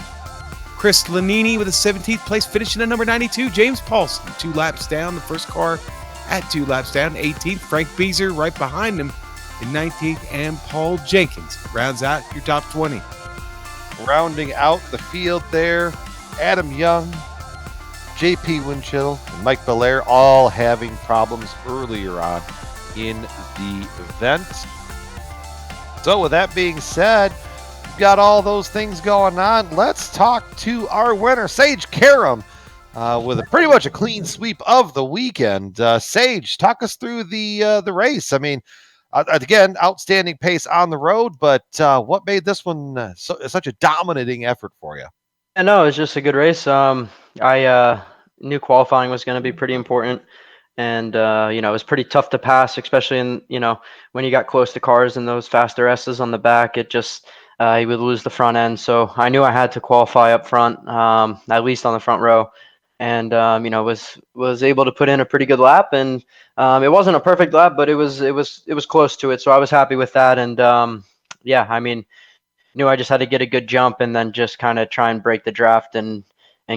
Chris Lanini with a 17th place, finishing at number 92. James Paulson, 2 laps down. The first car at 2 laps down. 18th, Frank Beezer right behind him in 19th. And Paul Jenkins rounds out your top 20. Rounding out the field there, Adam Young, JP Winchell, and Mike Belair all having problems earlier on in the event. So with that being said, we've got all those things going on. Let's talk to our winner, Sage Karam, with pretty much a clean sweep of the weekend. Sage, talk us through the race. I mean, again, outstanding pace on the road, but what made this one such a dominating effort for you? Yeah, no, it was just a good race. I knew qualifying was going to be pretty important, and it was pretty tough to pass, especially in when you got close to cars and those faster S's on the back. It just you would lose the front end. So I knew I had to qualify up front, at least on the front row, and was able to put in a pretty good lap. And it wasn't a perfect lap, but it was close to it. So I was happy with that. And yeah, I mean, knew I just had to get a good jump and then just kind of try and break the draft and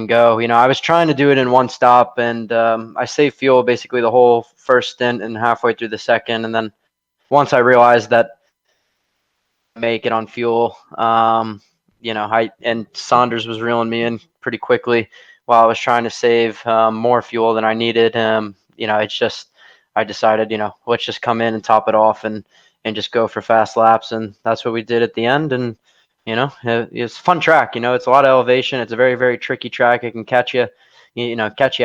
go. I was trying to do it in one stop, and I saved fuel basically the whole first stint and halfway through the second. And then once I realized that I make it on fuel, and Saunders was reeling me in pretty quickly while I was trying to save more fuel than I needed. It's just I decided, let's just come in and top it off and just go for fast laps, and that's what we did at the end. And it's a fun track. It's a lot of elevation. It's a very, very tricky track. It can catch you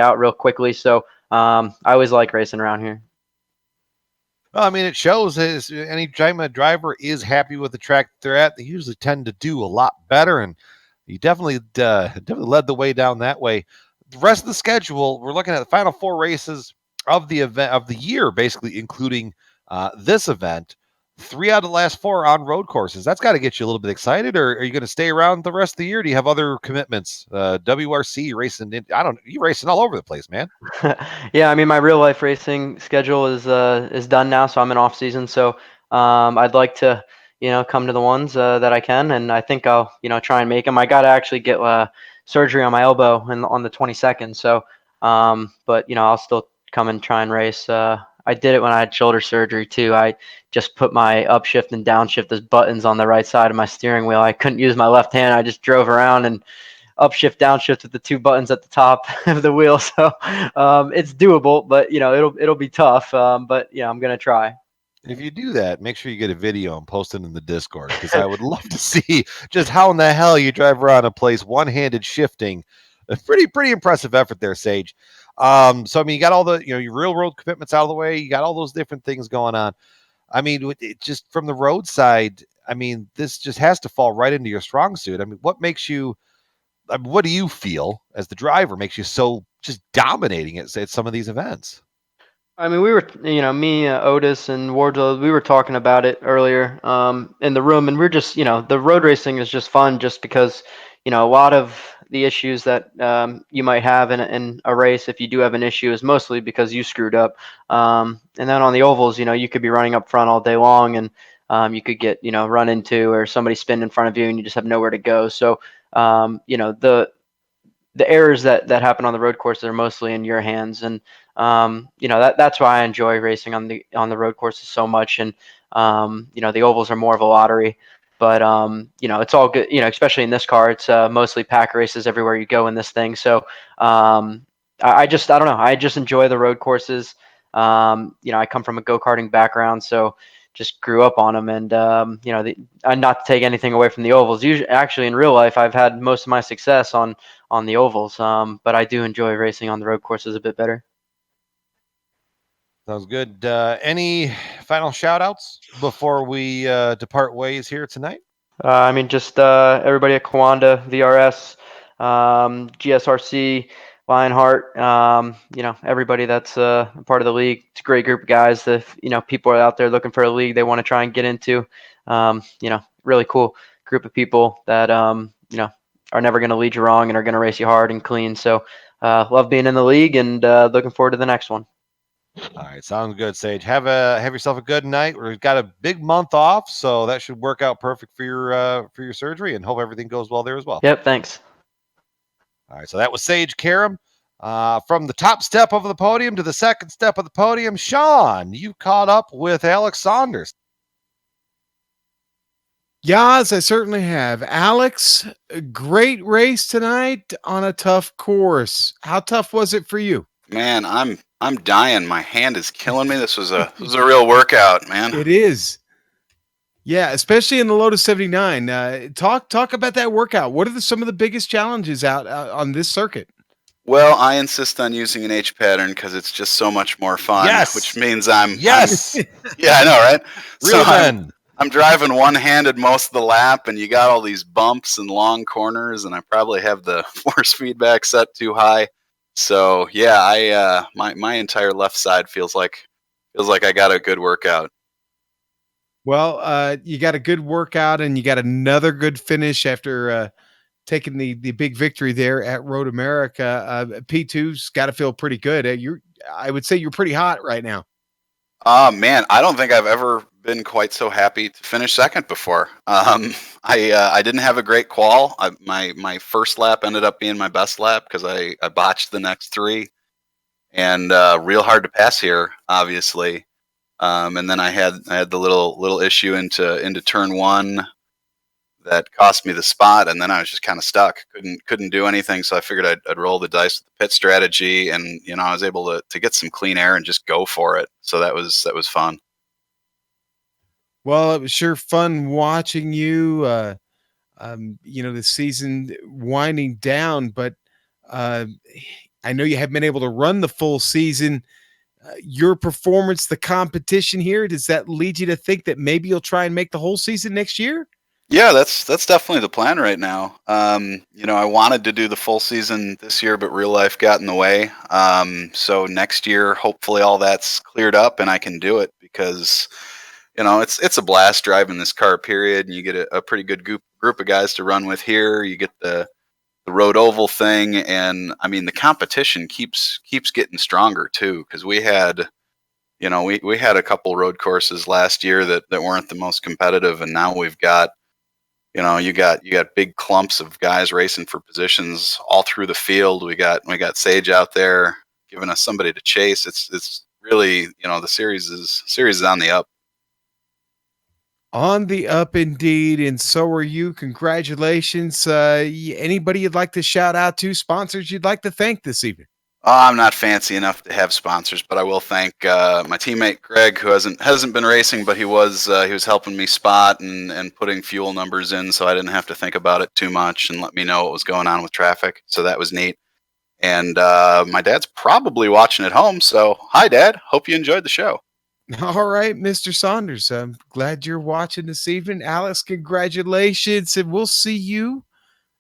out real quickly. So I always like racing around here. Well, I mean, it shows any time a driver is happy with the track they're at, they usually tend to do a lot better, and you definitely led the way down that way. The rest of the schedule, we're looking at the final 4 races of the event of the year, basically including this event. 3 out of the last 4 on road courses. That's got to get you a little bit excited, or are you going to stay around the rest of the year? Do you have other commitments? WRC racing? You racing all over the place, man. Yeah, I mean, my real life racing schedule is done now, so I'm in off season. So I'd like to come to the ones that I can, and I think I'll try and make them. I got to actually get surgery on my elbow on the 22nd. So but I'll still come and try and race. I did it when I had shoulder surgery too. I just put my upshift and downshift as buttons on the right side of my steering wheel. I couldn't use my left hand. I just drove around and upshift, downshift with the 2 buttons at the top of the wheel. So it's doable, but it'll be tough. But I'm gonna try. If you do that, make sure you get a video and post it in the Discord, because I would love to see just how in the hell you drive around a place one-handed shifting. A pretty impressive effort there, Sage. So I mean, you got all the your real world commitments out of the way. You got all those different things going on. I mean, just from the road side, I mean, this just has to fall right into your strong suit. I mean, what do you feel as the driver makes you so just dominating at some of these events? I mean, we were, me, Otis, and Wardlow, we were talking about it earlier in the room, and we're just, the road racing is just fun just because, a lot of the issues that you might have in a race, if you do have an issue, is mostly because you screwed up. And then on the ovals, you could be running up front all day long, and you could get, run into, or somebody spin in front of you, and you just have nowhere to go. So, the errors that happen on the road courses are mostly in your hands, and that's why I enjoy racing on the road courses so much. And the ovals are more of a lottery. But it's all good. Especially in this car, it's mostly pack races everywhere you go in this thing. So I don't know. I just enjoy the road courses. I come from a go-karting background, so just grew up on them. And not to take anything away from the ovals. Usually, actually, in real life, I've had most of my success on the ovals. But I do enjoy racing on the road courses a bit better. Sounds good. Any final shout outs before we depart ways here tonight? Just everybody at Kawanda, VRS, GSRC, Lionheart, everybody that's a part of the league. It's a great group of guys. If people are out there looking for a league they want to try and get into, really cool group of people that are never going to lead you wrong and are going to race you hard and clean. So love being in the league and looking forward to the next one. All right, sounds good, Sage. Have yourself a good night. We've got a big month off, so that should work out perfect for your surgery, and hope everything goes well there as well. Yep, thanks. All right, so that was Sage Karam. From the top step of the podium to the second step of the podium, Sean, you caught up with Alex Saunders. Yes, I certainly have. Alex, a great race tonight on a tough course. How tough was it for you? Man, I'm dying. My hand is killing me. This was a real workout, man. It is. Yeah, especially in the Lotus 79. Talk about that workout. What are some of the biggest challenges out on this circuit? Well, I insist on using an H pattern because it's just so much more fun. Yes. Which means I'm yeah, I know, right? Real men. I'm driving one-handed most of the lap, and you got all these bumps and long corners, and I probably have the force feedback set too high. So yeah, I my entire left side feels like I got a good workout. Well, you got a good workout, and you got another good finish after taking the big victory there at Road America. P2's got to feel pretty good. I would say you're pretty hot right now. Man, I don't think I've ever been quite so happy to finish second before. I didn't have a great qual. My first lap ended up being my best lap because I botched the next three, and real hard to pass here, obviously. And then I had the little issue into turn one that cost me the spot, and then I was just kind of stuck. Couldn't do anything, so I figured I'd roll the dice with the pit strategy, and I was able to get some clean air and just go for it. So that was fun. Well, it was sure fun watching you. The season winding down, but I know you haven't been able to run the full season. Your performance, the competition here, does that lead you to think that maybe you'll try and make the whole season next year? Yeah, that's definitely the plan right now. I wanted to do the full season this year, but real life got in the way. So next year, hopefully all that's cleared up and I can do it because, it's a blast driving this car, period. And you get a pretty good group of guys to run with here. You get the road oval thing. And I mean, the competition keeps getting stronger too. Cause we had, we had a couple road courses last year that weren't the most competitive. And now we've got, you got big clumps of guys racing for positions all through the field. We got Sage out there giving us somebody to chase. It's really, the series is on the up. On the up indeed, and so are you. Congratulations. Anybody you'd like to shout out to, sponsors you'd like to thank this evening? I'm not fancy enough to have sponsors, but I will thank my teammate Greg, who hasn't been racing, but he was helping me spot and putting fuel numbers in, so I didn't have to think about it too much and let me know what was going on with traffic. So that was neat. And my dad's probably watching at home, so hi, Dad. Hope you enjoyed the show. All right, Mr. Saunders. I'm glad you're watching this evening. Alex, congratulations, and we'll see you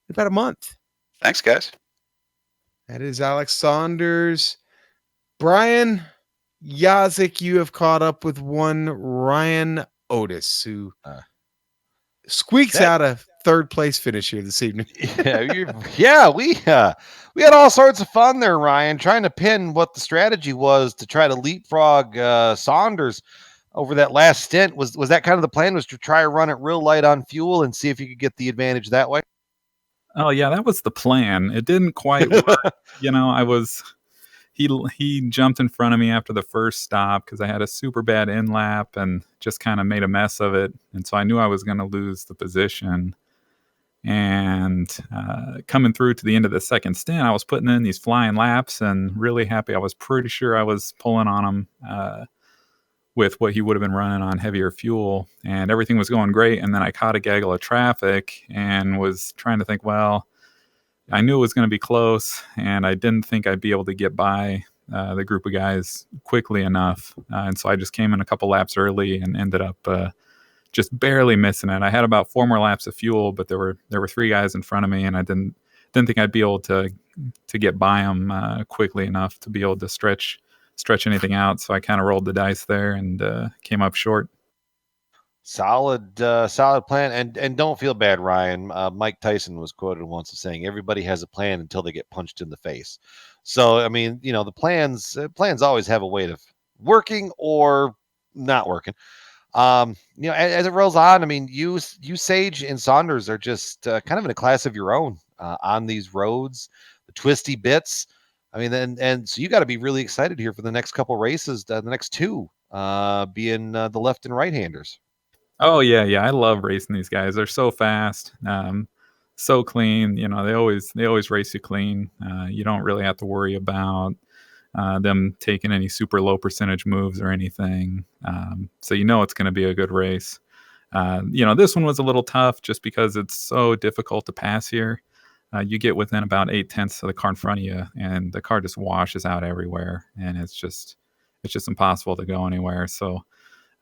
in about a month. Thanks, guys. That is Alex Saunders. Brian Yazik, you have caught up with one Ryan Otis, who squeaks out a third place finish here this evening. We had all sorts of fun there, Ryan, trying to pin what the strategy was to try to leapfrog Saunders over that last stint. Was that kind of the plan, was to try to run it real light on fuel and see if you could get the advantage that way? Oh yeah, that was the plan. It didn't quite work. he jumped in front of me after the first stop because I had a super bad in lap and just kind of made a mess of it. And so I knew I was going to lose the position. And coming through to the end of the second stint, I was putting in these flying laps and really happy. I was pretty sure I was pulling on him with what he would have been running on heavier fuel, and everything was going great. And then I caught a gaggle of traffic and was trying to think, well, I knew it was going to be close, and I didn't think I'd be able to get by the group of guys quickly enough. And so I just came in a couple laps early and ended up just barely missing it. I had about 4 more laps of fuel, but there were 3 guys in front of me, and I didn't think I'd be able to get by them quickly enough to be able to stretch anything out. So I kind of rolled the dice there and came up short. Solid plan, and don't feel bad, Ryan. Mike Tyson was quoted once as saying, "Everybody has a plan until they get punched in the face." So, I mean, the plans always have a way of working or not working. As it rolls on, I mean, you Sage and Saunders are just kind of in a class of your own on these roads, the twisty bits. I mean, and so you got to be really excited here for the next couple races, the next 2 being the left and right handers. Oh yeah, I love racing these guys. They're so fast, so clean. They always race you clean. You don't really have to worry about them taking any super low percentage moves or anything. So it's going to be a good race. This one was a little tough just because it's so difficult to pass here. You get within about 8/10 of the car in front of you, and the car just washes out everywhere, and it's just impossible to go anywhere. So.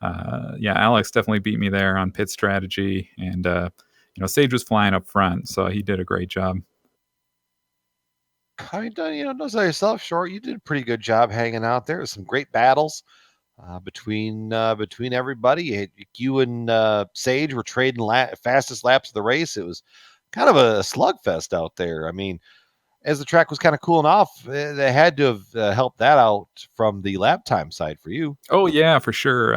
Alex definitely beat me there on pit strategy, and Sage was flying up front, so he did a great job. I mean, don't sell yourself short. You did a pretty good job hanging out there. Some great battles between everybody. You and Sage were trading fastest laps of the race. It was kind of a slugfest out there. I mean, as the track was kind of cooling off, they had to have helped that out from the lap time side for you. Oh yeah, for sure.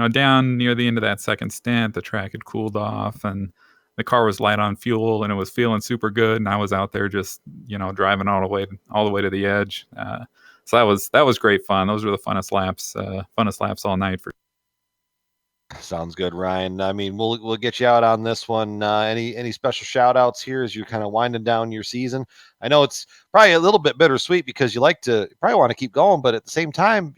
Down near the end of that second stint, the track had cooled off and the car was light on fuel and it was feeling super good. And I was out there just driving all the way to the edge. So that was great fun. Those were the funnest laps all night for. Sounds good, Ryan. I mean, we'll get you out on this one. Any special shout outs here as you're kind of winding down your season? I know it's probably a little bit bittersweet because you probably want to keep going, but at the same time,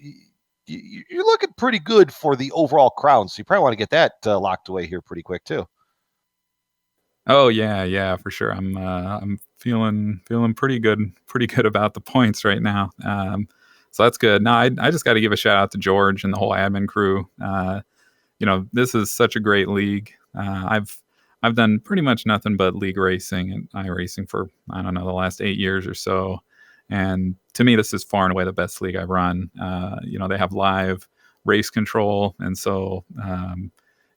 you're looking pretty good for the overall crown. So you probably want to get that locked away here pretty quick too. Oh yeah, for sure. I'm feeling pretty good about the points right now. So that's good. No, I just got to give a shout out to George and the whole admin crew. This is such a great league. I've done pretty much nothing but league racing and iRacing for, I don't know, the last 8 years or so. And to me, this is far and away the best league I've run. They have live race control. And so,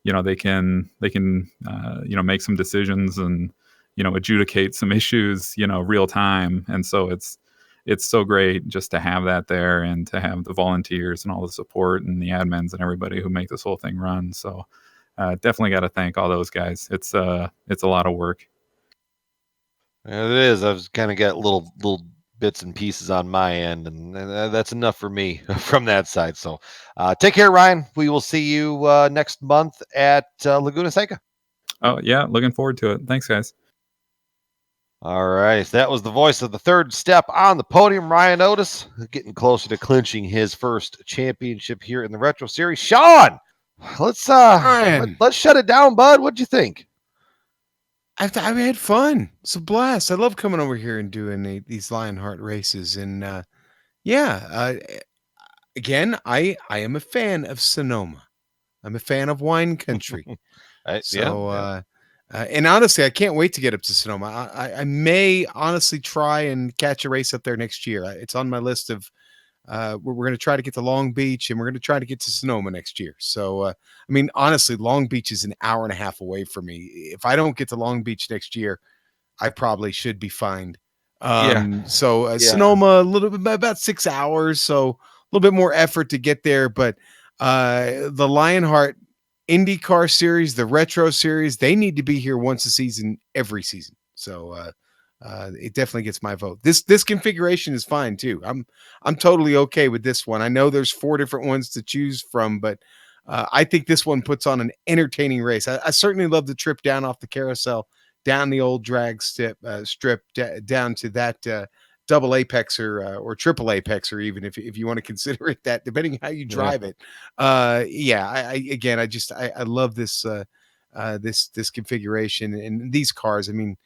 they can make some decisions and, adjudicate some issues, real time. And so it's so great just to have that there and to have the volunteers and all the support and the admins and everybody who make this whole thing run. So definitely got to thank all those guys. It's a lot of work. Yeah, it is. I've kind of got little bits and pieces on my end, and that's enough for me from that side. So take care, Ryan. We will see you next month at Laguna Seca. Oh yeah, looking forward to it. Thanks, guys. All right, that was the voice of the third step on the podium, Ryan Otis, getting closer to clinching his first championship here in the Retro Series. Sean, let's shut it down, bud. What'd you think? I've had fun. It's a blast. I love coming over here and doing these Lionheart races, and again, I am a fan of Sonoma. I'm a fan of wine country. And honestly, I can't wait to get up to Sonoma. I may honestly try and catch a race up there next year. It's on my list of we're going to try to get to Long Beach and we're going to try to get to Sonoma next year. So, I mean, honestly, Long Beach is an hour and a half away from me. If I don't get to Long Beach next year, I probably should be fined. Sonoma, a little bit, about 6 hours. So a little bit more effort to get there. But the Lionheart IndyCar series, the Retro series, they need to be here once a season, every season. So it definitely gets my vote. This configuration is fine too. I'm totally okay with this one. I know there's 4 different ones to choose from, but I think this one puts on an entertaining race. I certainly love the trip down off the carousel, down the old drag strip, down to that double apexer or triple apexer, even if you want to consider it that, depending how you drive it. Yeah, I love this this configuration and these cars. I mean,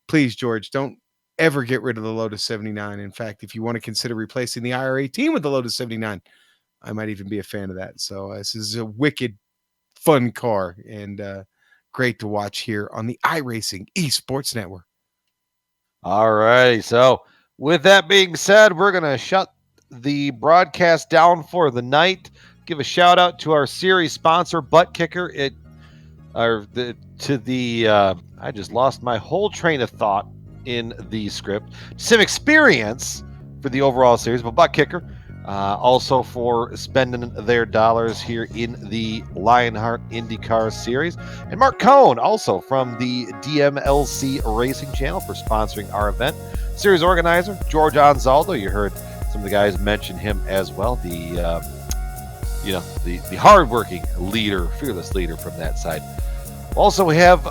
please, George, don't ever get rid of the Lotus 79. In fact, if you want to consider replacing the IR18 with the Lotus 79, I might even be a fan of that. So this is a wicked fun car and great to watch here on the iRacing Esports Network. All righty. So with that being said, we're going to shut the broadcast down for the night. Give a shout out to our series sponsor, Butt Kicker. I just lost my whole train of thought in the script. Sim Experience for the overall series, but Butt Kicker also for spending their dollars here in the Lionheart IndyCar series. And Mark Cohn, also from the DMLC Racing Channel, for sponsoring our event. Series organizer, George Anzaldo. You heard some of the guys mention him as well. The hardworking leader, fearless leader from that side. Also, we have,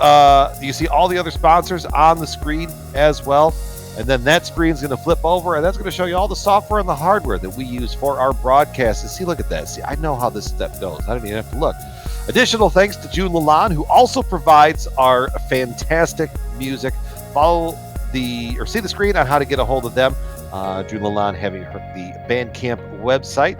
you see all the other sponsors on the screen as well. And then that screen's going to flip over, and that's going to show you all the software and the hardware that we use for our broadcasts. See, look at that. See, I know how this step goes. I don't even have to look. Additional thanks to June Lalonde, who also provides our fantastic music. See the screen on how to get a hold of them. June Lalonde having the Bandcamp website.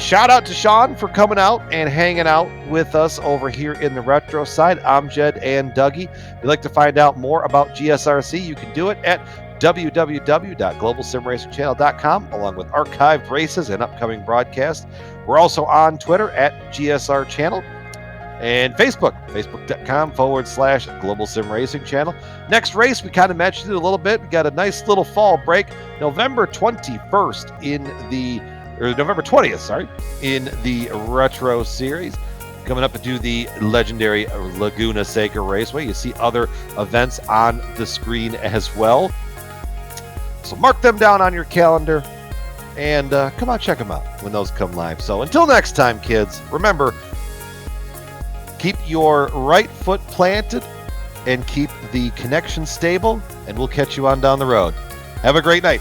Shout out to Sean for coming out and hanging out with us over here in the retro side. Amjad and Dougie. If you'd like to find out more about GSRC, you can do it at www.globalsimracingchannel.com, along with archived races and upcoming broadcasts. We're also on Twitter at GSR Channel and Facebook, facebook.com/Global Sim Racing Channel. Next race, we kind of mentioned it a little bit. We got a nice little fall break, November 20th in the Retro Series. Coming up to do the legendary Laguna Seca Raceway. You see other events on the screen as well. So mark them down on your calendar and come out, check them out when those come live. So until next time, kids, remember, keep your right foot planted and keep the connection stable, and we'll catch you on down the road. Have a great night.